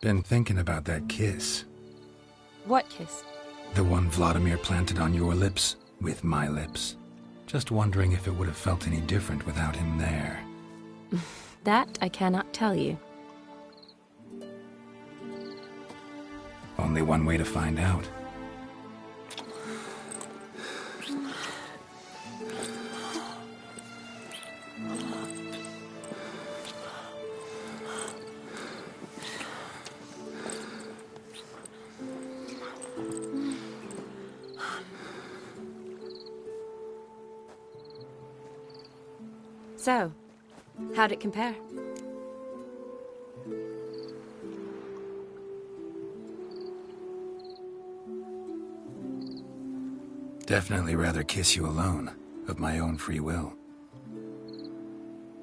Been thinking about that kiss. What kiss? The one Vladimir planted on your lips, with my lips. Just wondering if it would have felt any different without him there. That I cannot tell you. Only one way to find out. So, how'd it compare? Definitely rather kiss you alone, of my own free will.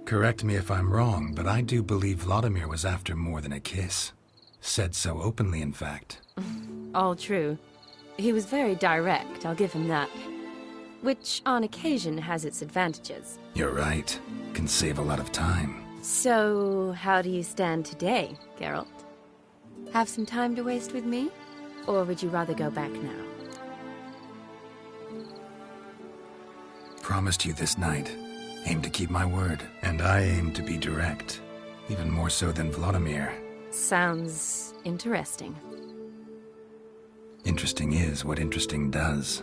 Correct me if I'm wrong, but I do believe Vladimir was after more than a kiss. Said so openly, in fact. All true. He was very direct, I'll give him that. which on occasion has its advantages. You're right. Can save a lot of time. So, how do you stand today, Geralt? Have some time to waste with me? Or would you rather go back now? Promised you this night. Aim to keep my word. And I aim to be direct. Even more so than Vladimir. Sounds interesting. Interesting is what interesting does.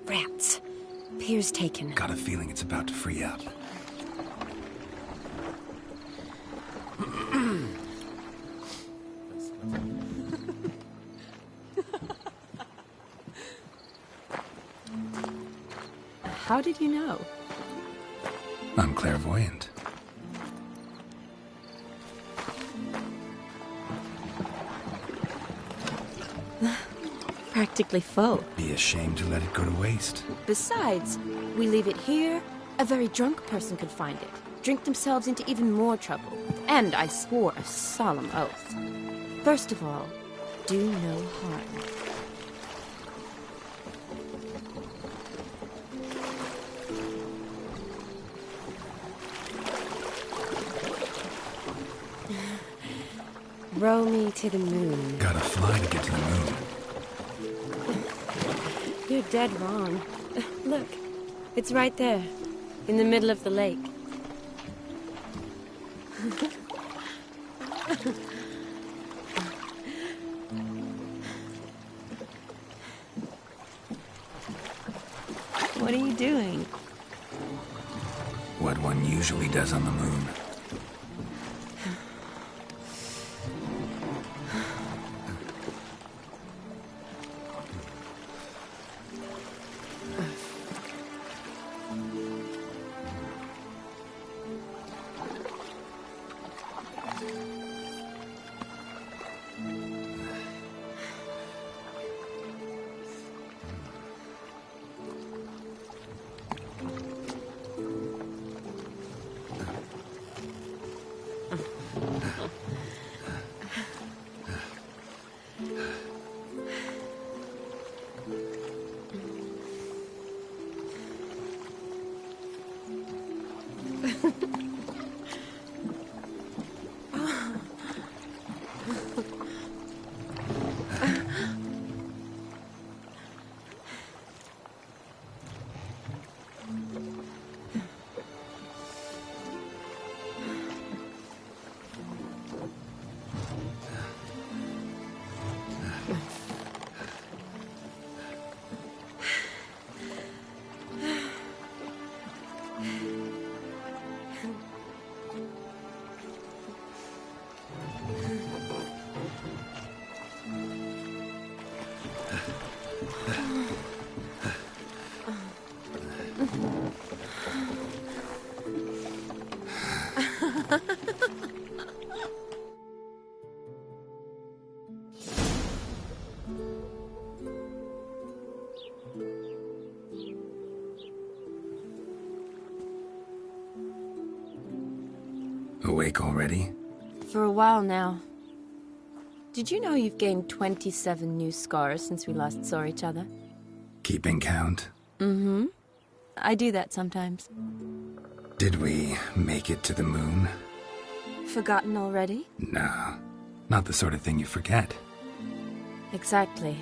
Rats. Pier's taken. Got a feeling it's about to free up. How did you know? I'm clairvoyant. Practically full. Be ashamed to let it go to waste. Besides, we leave it here, a very drunk person could find it, drink themselves into even more trouble. And I swore a solemn oath. First of all, do no harm. Row me to the moon. Gotta fly to get to the moon. You're dead wrong. Look, it's right there, in the middle of the lake. What are you doing? What one usually does on the moon. Awake already? For a while now. Did you know you've gained 27 new scars since we last saw each other? Keeping count? Mm-hmm. I do that sometimes. Did we make it to the moon? Forgotten already? No, not the sort of thing you forget. Exactly.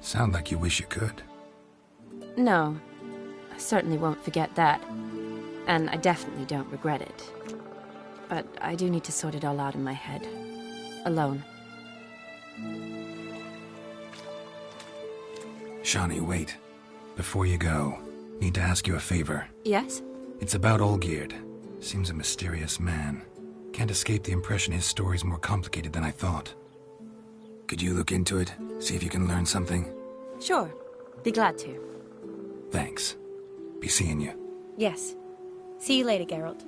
Sound like you wish you could. No, I certainly won't forget that. And I definitely don't regret it. But I do need to sort it all out in my head. Alone. Shani, wait. Before you go, need to ask you a favor. Yes? It's about Olgierd. Seems a mysterious man. Can't escape the impression his story's more complicated than I thought. Could you look into it? See if you can learn something? Sure. Be glad to. Thanks. Be seeing you. Yes. See you later, Geralt.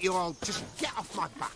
won't you all just get off my back?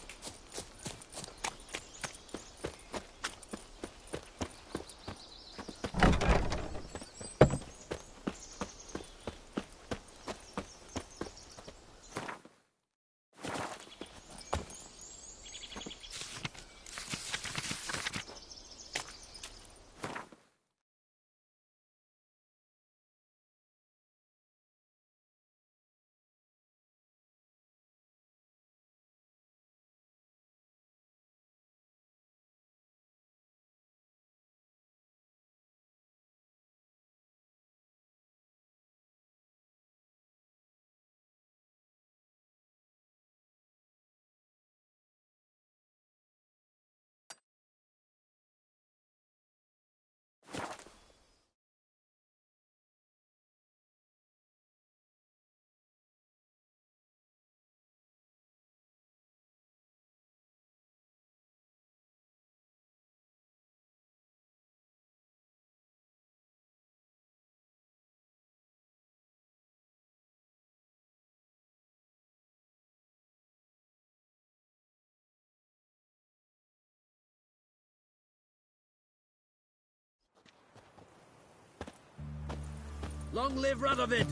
Long live Radovid!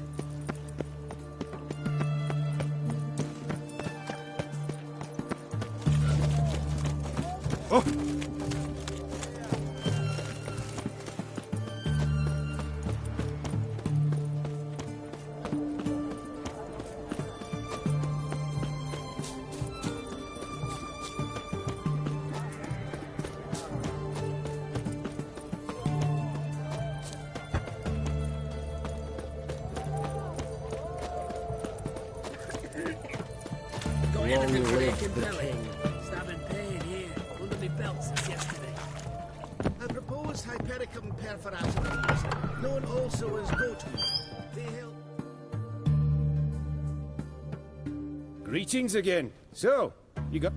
Oh! Got anything for aching belly? Stabbing pain here, under my belt since yesterday. I propose Hypericum perforatum, known also as goat meat. They help. Greetings again. So, you got...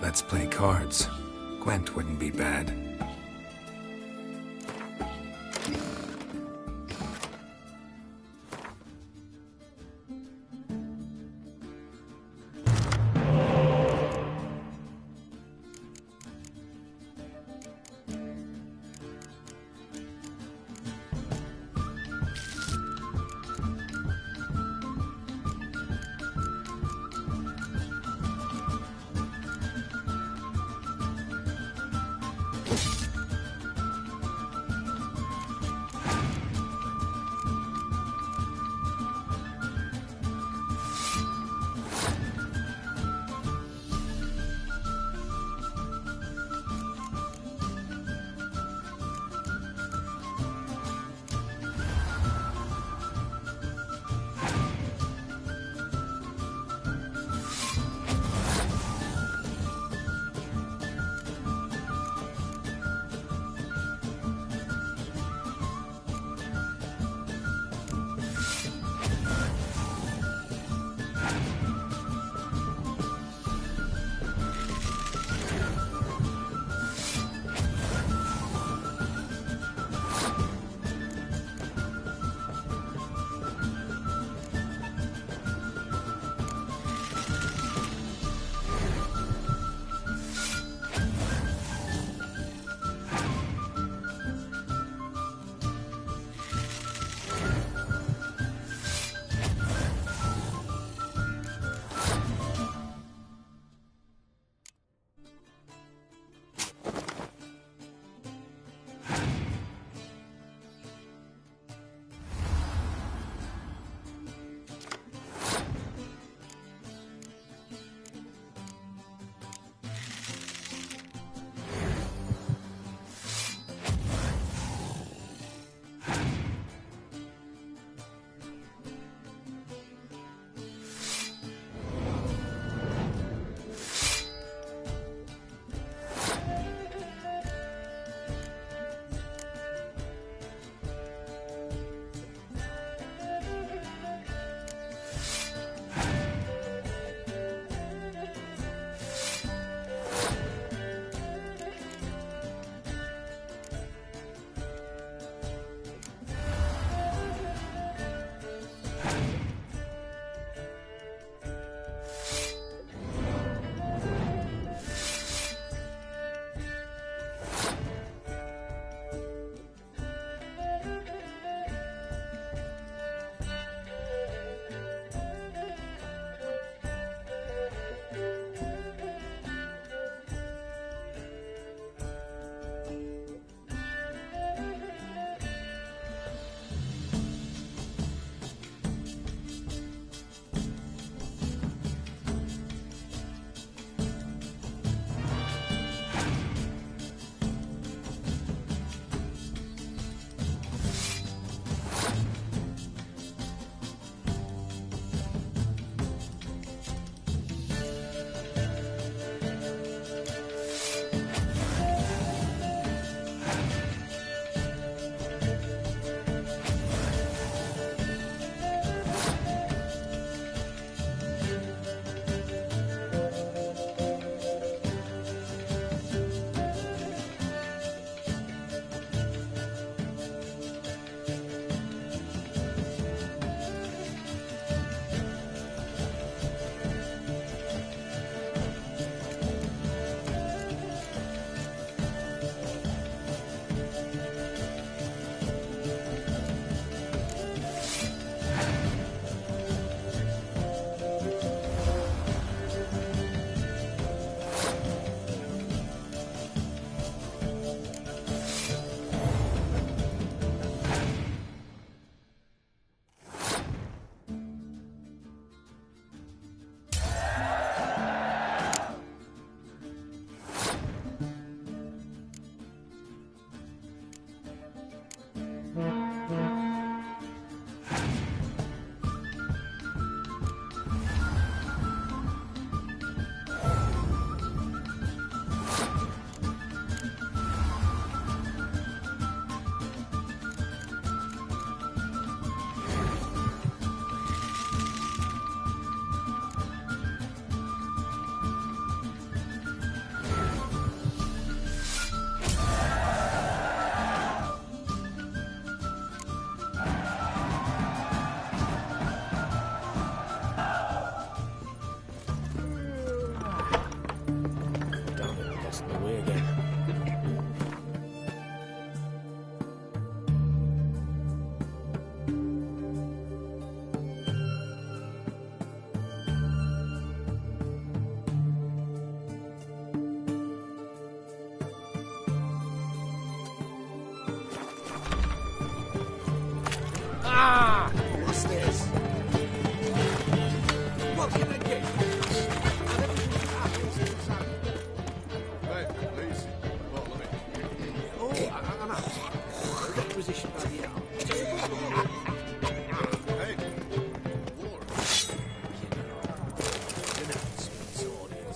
Let's play cards. Gwent wouldn't be bad.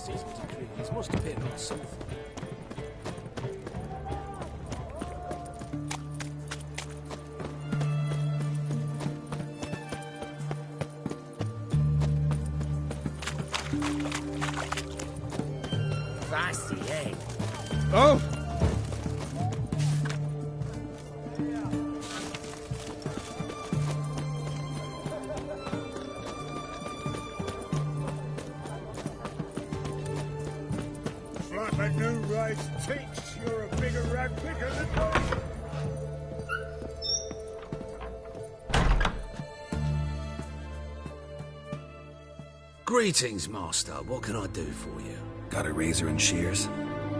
season degrees must appear on something. Fancy, eh? Oh! Like a new race teach, you're a bigger rat picker than me. Greetings, Master. What can I do for you? Got a razor and shears?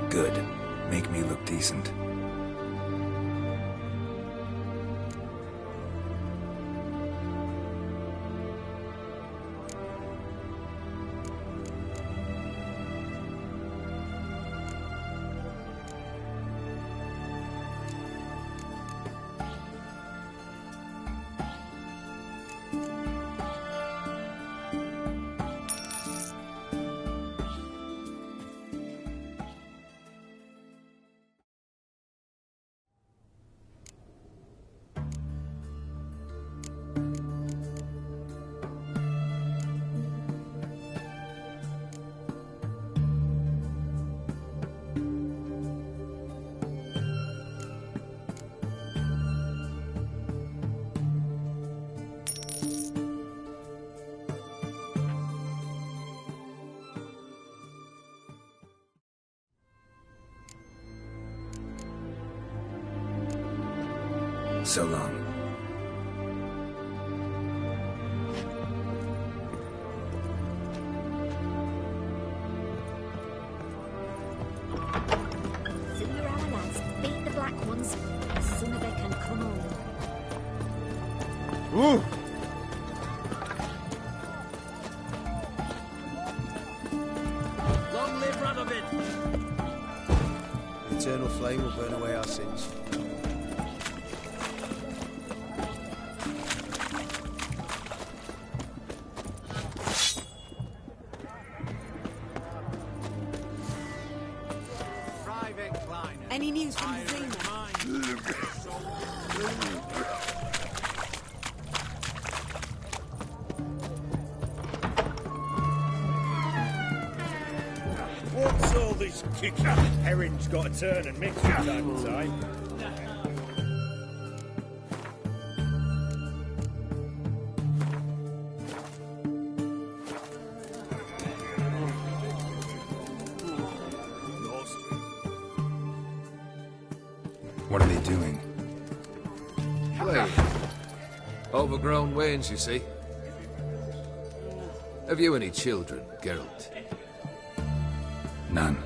Good. Make me look decent. So long. Sooner our lads beat the black ones, the sooner they can come home. Ooh! Long live Radovid! The eternal flame will burn away our sins. Any news from the Zena? What's all this kick? Herring's got to turn and mix from time to time. What are they doing? Playing. Overgrown wains, you see. Have you any children, Geralt? None.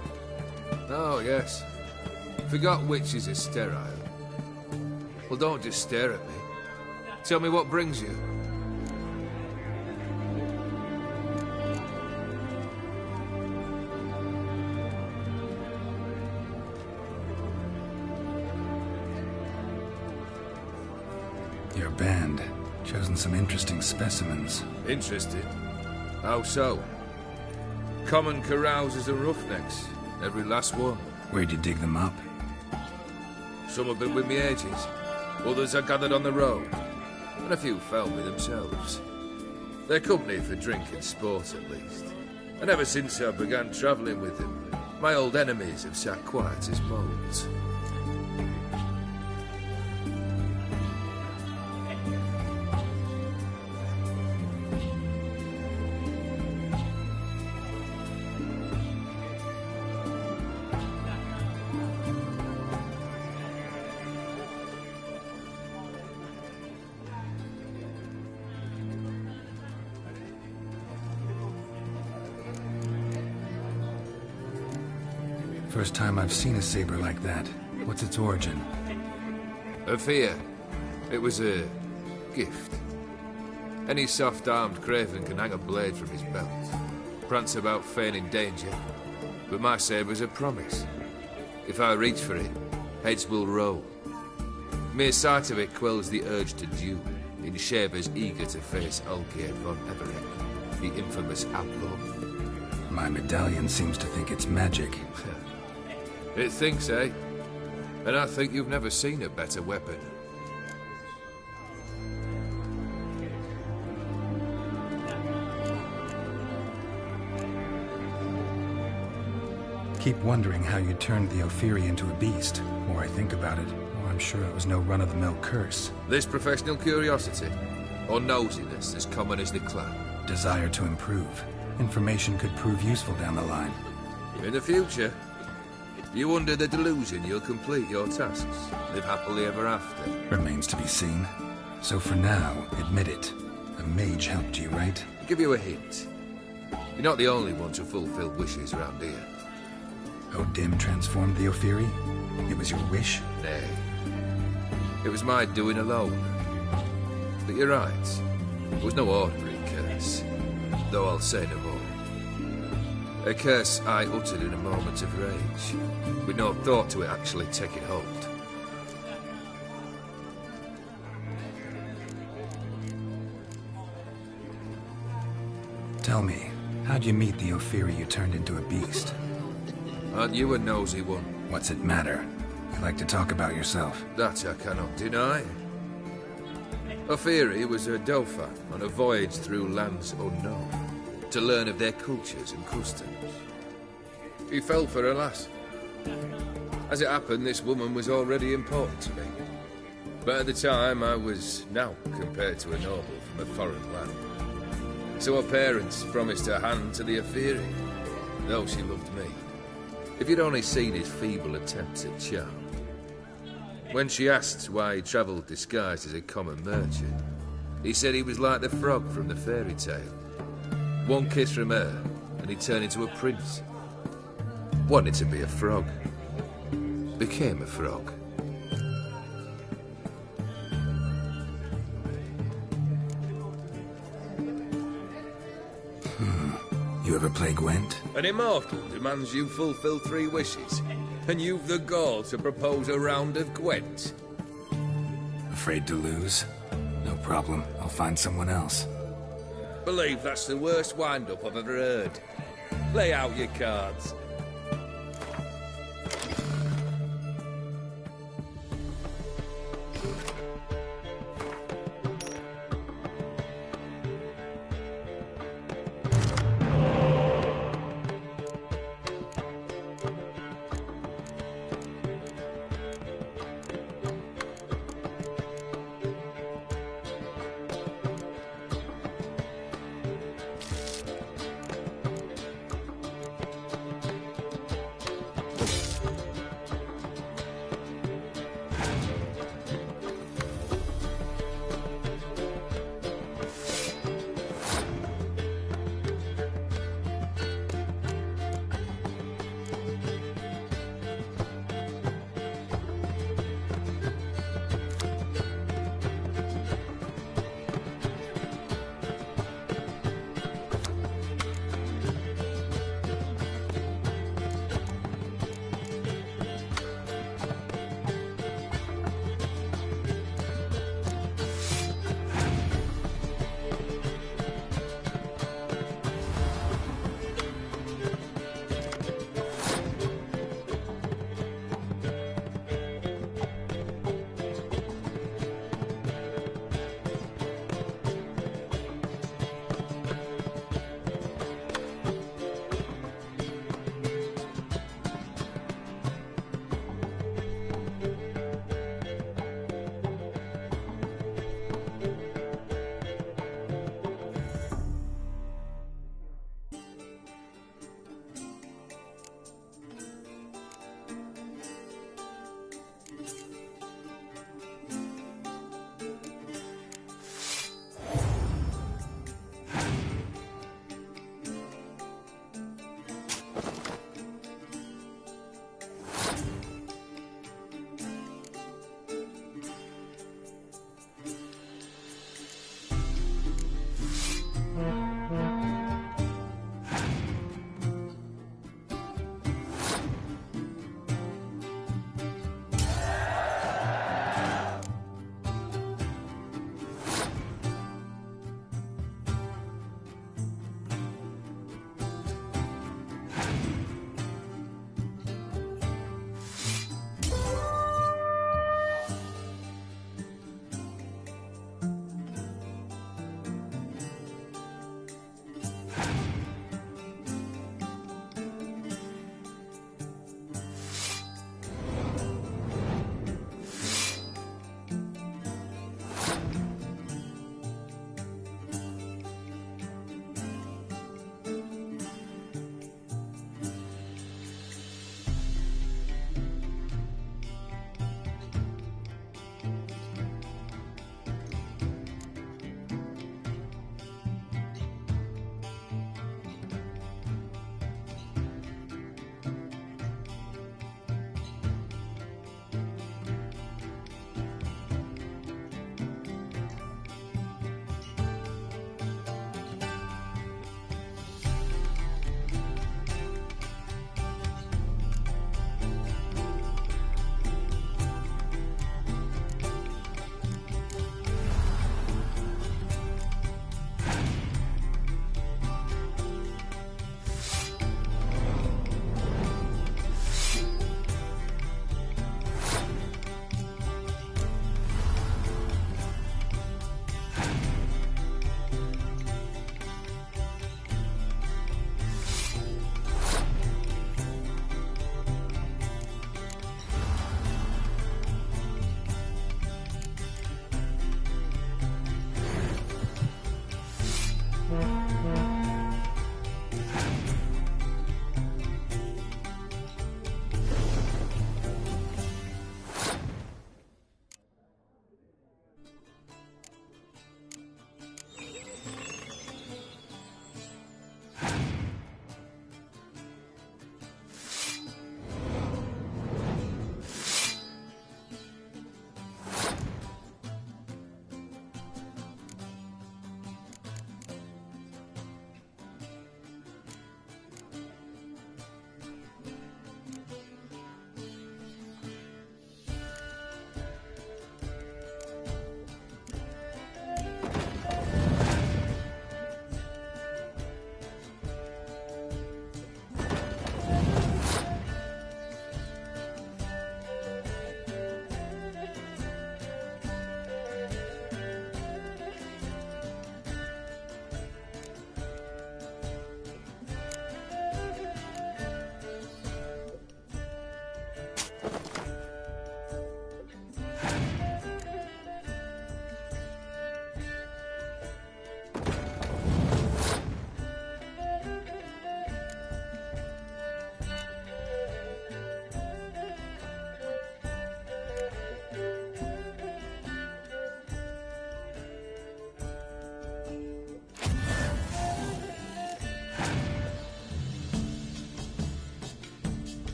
Oh, yes. Forgot witches are sterile. Well, don't just stare at me. Tell me what brings you. Your band. Chosen some interesting specimens. Interested? How so? Common carousers and roughnecks. Every last one. Where'd you dig them up? Some have been with me ages. Others I gathered on the road. And a few found me themselves. They're company for drink and sport, at least. And ever since I began travelling with them, my old enemies have sat quiet as moles. First time I've seen a saber like that. What's its origin? A fear. It was a gift. Any soft-armed craven can hang a blade from his belt, prance about feigning danger. But my saber's a promise. If I reach for it, heads will roll. Mere sight of it quells the urge to duel, in shavers eager to face Olgierd von Everett, the infamous outlaw. My medallion seems to think it's magic. It thinks, eh? And I think you've never seen a better weapon. Keep wondering how you turned the Ophiri into a beast. The more I think about it, the more I'm sure it was no run-of-the-mill curse. This professional curiosity, or nosiness as common as the clown? Desire to improve. Information could prove useful down the line. In the future, you under the delusion you'll complete your tasks, live happily ever after. Remains to be seen. So for now, admit it. A mage helped you, right? I'll give you a hint. You're not the only one to fulfill wishes around here. Odim transformed the Ophiri? It was your wish? Nay. It was my doing alone. But you're right. It was no ordinary curse. Though I'll say no more. A curse I uttered in a moment of rage, with no thought to it actually taking hold. Tell me, how'd you meet the Ophiri you turned into a beast? Aren't you a nosy one? What's it matter? You like to talk about yourself. That I cannot deny. Ophiri was a Dauphin on a voyage through lands unknown, to learn of their cultures and customs. He fell for a lass. As it happened, this woman was already important to me. But at the time, I was now compared to a noble from a foreign land. So her parents promised her hand to the Ophiri, though she loved me. If you'd only seen his feeble attempts at charm. When she asked why he travelled disguised as a common merchant, he said he was like the frog from the fairy tale. One kiss from her, and he turned into a prince. Wanted to be a frog. Became a frog. You ever play Gwent? An immortal demands you fulfill 3 wishes, and you've the gall to propose a round of Gwent. Afraid to lose? No problem. I'll find someone else. Believe that's the worst wind-up I've ever heard. Lay out your cards.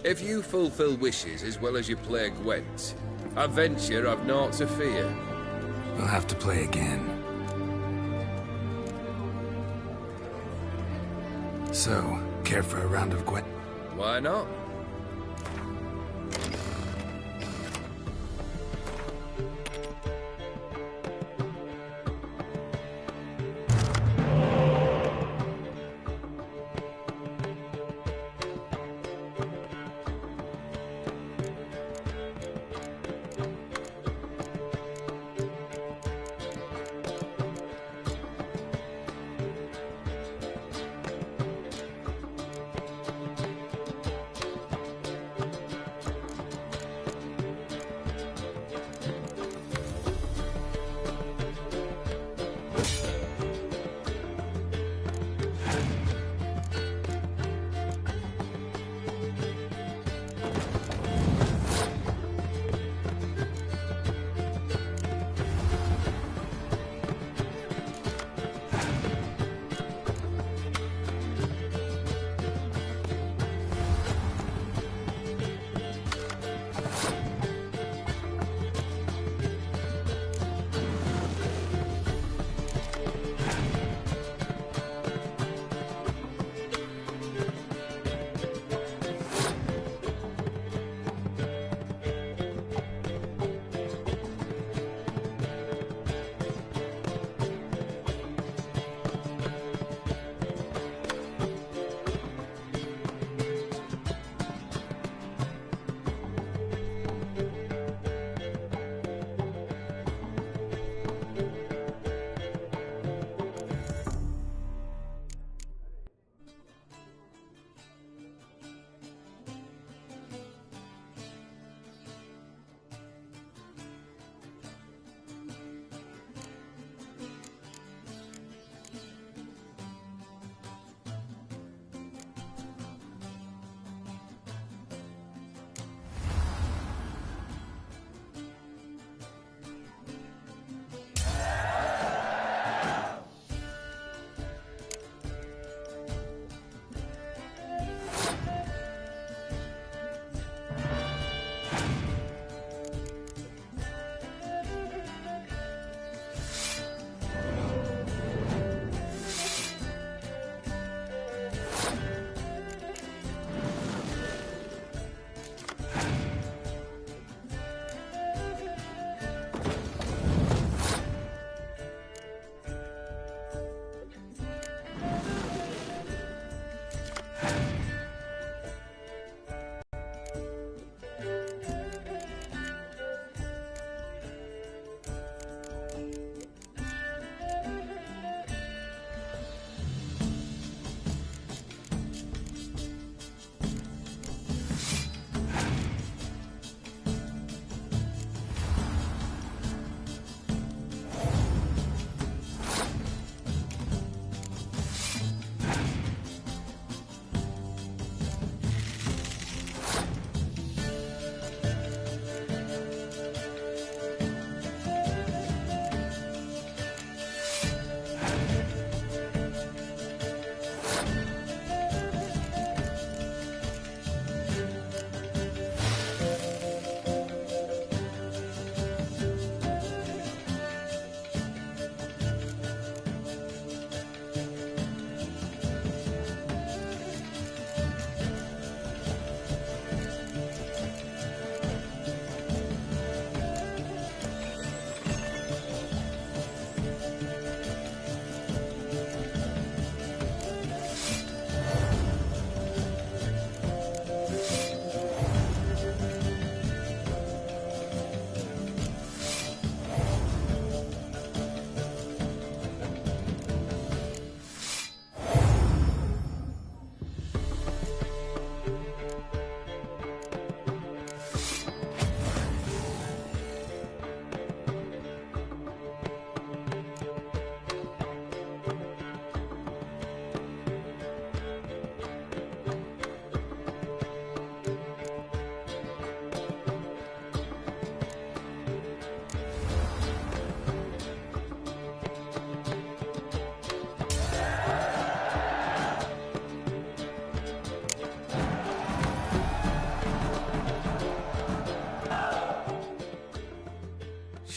If you fulfill wishes as well as you play Gwent, I venture I've naught to fear. We'll have to play again. So, care for a round of Gwent? Why not?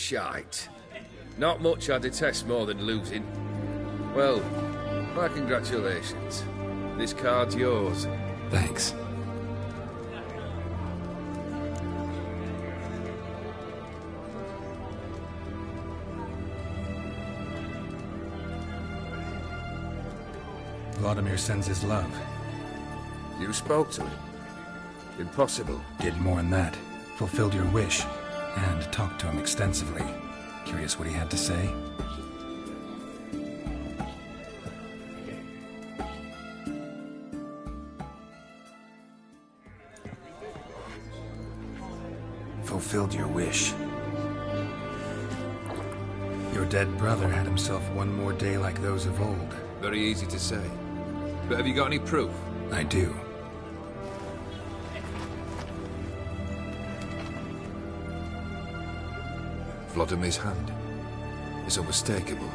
shite. Not much I detest more than losing. Well, my congratulations. This card's yours. Thanks. Vladimir sends his love. You spoke to him? Impossible. Did more than that. Fulfilled your wish. And talked to him extensively. Curious what he had to say? Fulfilled your wish. Your dead brother had himself one more day like those of old. Very easy to say. But have you got any proof? I do. Vladimir's hand. It's unmistakable.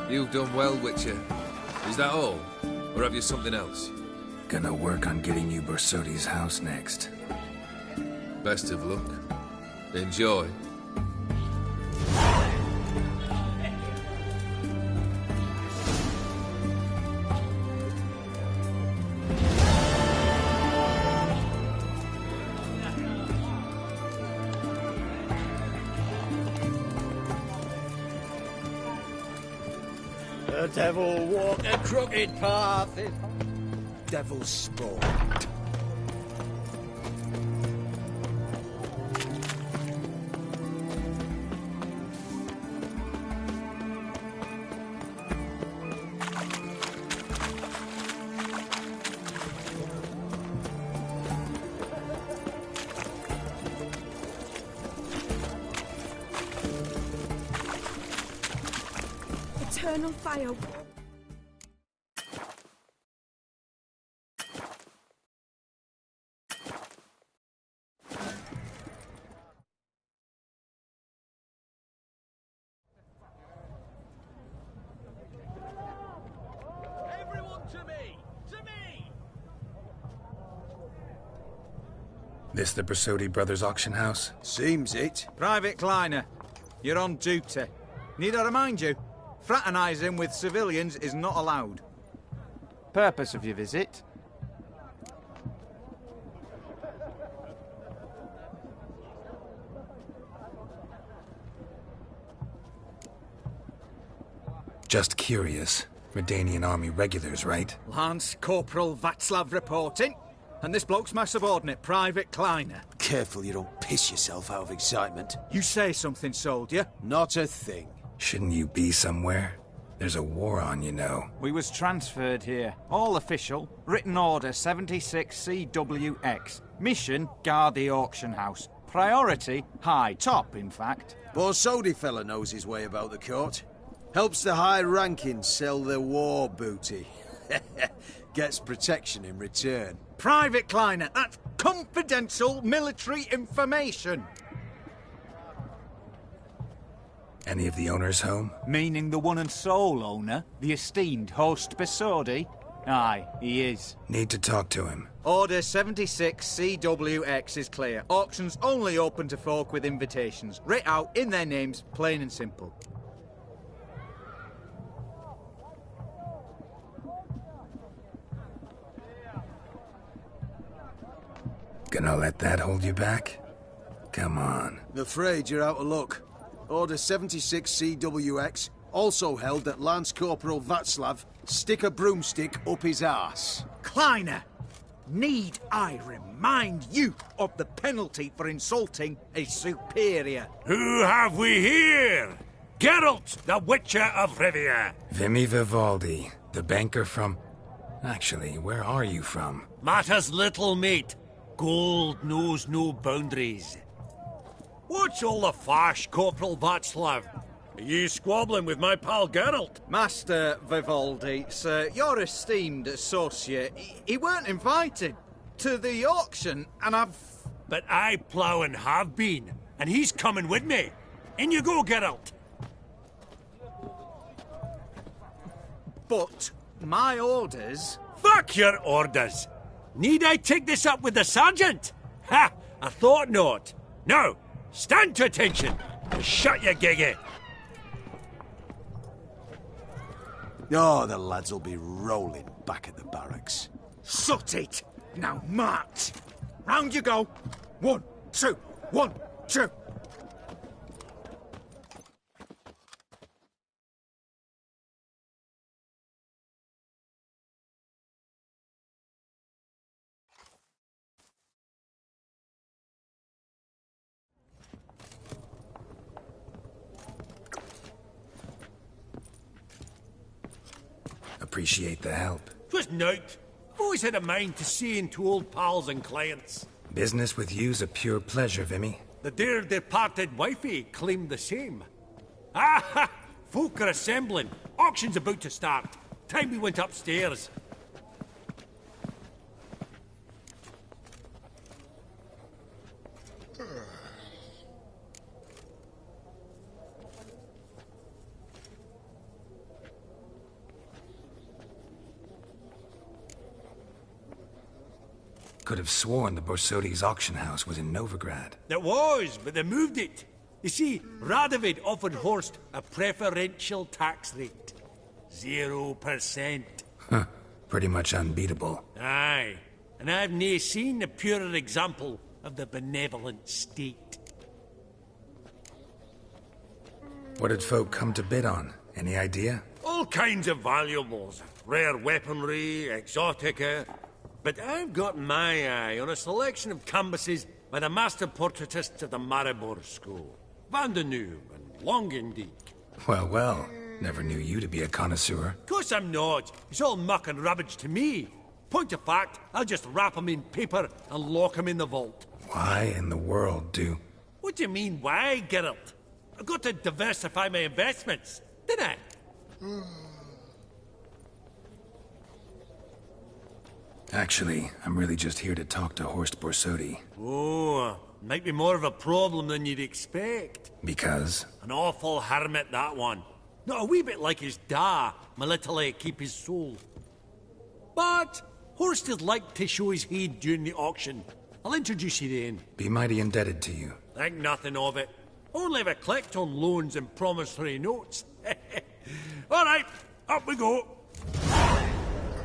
You've done well, Witcher. Is that all? Or have you something else? Gonna work on getting you Bersodi's house next. Best of luck. Enjoy. The devil walk a crooked path. Devil's sport. Eternal fire. This the Bersodi Brothers auction house? Seems it. Private Kleiner, you're on duty. Need I remind you? Fraternising with civilians is not allowed. Purpose of your visit? Just curious. Redanian army regulars, right? Lance Corporal Václav reporting. And this bloke's my subordinate, Private Kleiner. Careful you don't piss yourself out of excitement. You say something, soldier? Not a thing. Shouldn't you be somewhere? There's a war on, you know. We was transferred here. All official. Written order 76 CWX. Mission, guard the auction house. Priority, high. Top, in fact. Bersodi fella knows his way about the court. Helps the high-ranking sell their war booty. Gets protection in return. Private Kleiner, that's confidential military information. Any of the owners home? Meaning the one and sole owner, the esteemed host Bersodi? Aye, he is. Need to talk to him. Order 76 CWX is clear. Auctions only open to folk with invitations. Writ out in their names, plain and simple. Gonna let that hold you back? Come on. I'm afraid you're out of luck. Order 76 CWX, also held that Lance Corporal Václav stick a broomstick up his arse. Kleiner, need I remind you of the penalty for insulting a superior? Who have we here? Geralt, the Witcher of Rivia. Vimy Vivaldi, the banker from... Actually, where are you from? Matters little, mate. Gold knows no boundaries. What's all the fash, Corporal Václav? Are you squabbling with my pal Geralt? Master Vivaldi, sir, your esteemed associate, he weren't invited to the auction, and I've... But I plough and have been, and he's coming with me. In you go, Geralt. But my orders... Fuck your orders! Need I take this up with the sergeant? Ha! I thought not. Now, stand to attention. Shut your giggy. Oh, the lads will be rolling back at the barracks. Sort it! Now march! Round you go! 1, 2, 1, 2. Appreciate the help. 'Twas nowt. Always had a mind to seeing to old pals and clients. Business with you's a pure pleasure, Vimy. The dear departed wifey claimed the same. Ah ha! Folk are assembling. Auction's about to start. Time we went upstairs. Could have sworn the Borsodi's auction house was in Novigrad. It was, but they moved it. You see, Radovid offered Horst a preferential tax rate. 0%. Huh. Pretty much unbeatable. Aye. And I've nae seen a purer example of the benevolent state. What did folk come to bid on? Any idea? All kinds of valuables. Rare weaponry, exotica. But I've got my eye on a selection of canvases by the master portraitists of the Maribor School. Van de Nieuw and Longendijk. Well, well. Never knew you to be a connoisseur. Of course I'm not. It's all muck and rubbish to me. Point of fact, I'll just wrap 'em in paper and lock 'em in the vault. Why in the world do... What do you mean, why, Geralt? I've got to diversify my investments, didn't I? Actually, I'm really just here to talk to Horst Borsodi. Oh, might be more of a problem than you'd expect. Because? An awful hermit, that one. Not a wee bit like his da, my little keep his soul. But Horst is like to show his head during the auction. I'll introduce you then. Be mighty indebted to you. Think nothing of it. Only if I collect on loans and promissory notes. All right, up we go.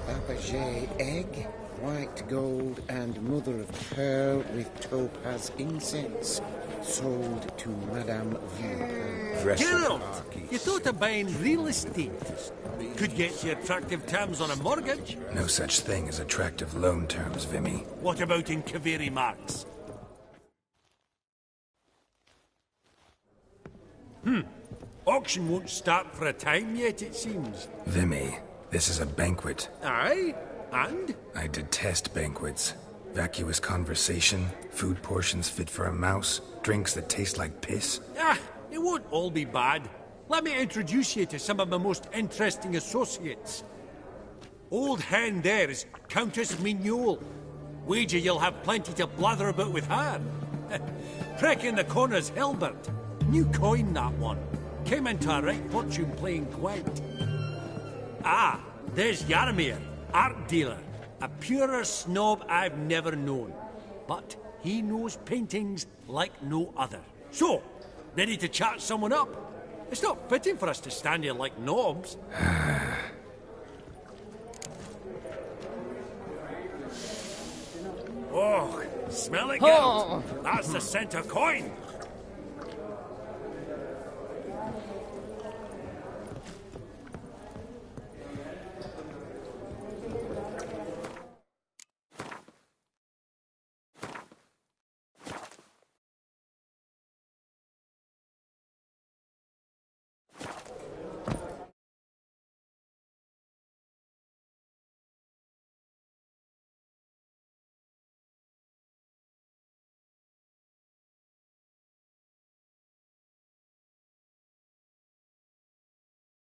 Fabergé egg, white gold, and mother of pearl with topaz incense. Sold to Madame Villepin. Geralt, you thought of buying real estate. Could get you attractive terms on a mortgage. No such thing as attractive loan terms, Vimy. What about in Kaveri Marks? Auction won't start for a time yet, it seems. Vimy, this is a banquet. Aye? And? I detest banquets. Vacuous conversation, food portions fit for a mouse, drinks that taste like piss. Ah, it won't all be bad. Let me introduce you to some of my most interesting associates. Old hen there is Countess Mignole. Wager you'll have plenty to blather about with her. Trek in the corner's Hilbert. New coin, that one. Came into a right fortune playing Gwent. Ah, there's Yarmir, art dealer. A purer snob I've never known. But he knows paintings like no other. So, ready to chat someone up? It's not fitting for us to stand here like knobs. Oh, smell it, Geralt. That's the scent of coin.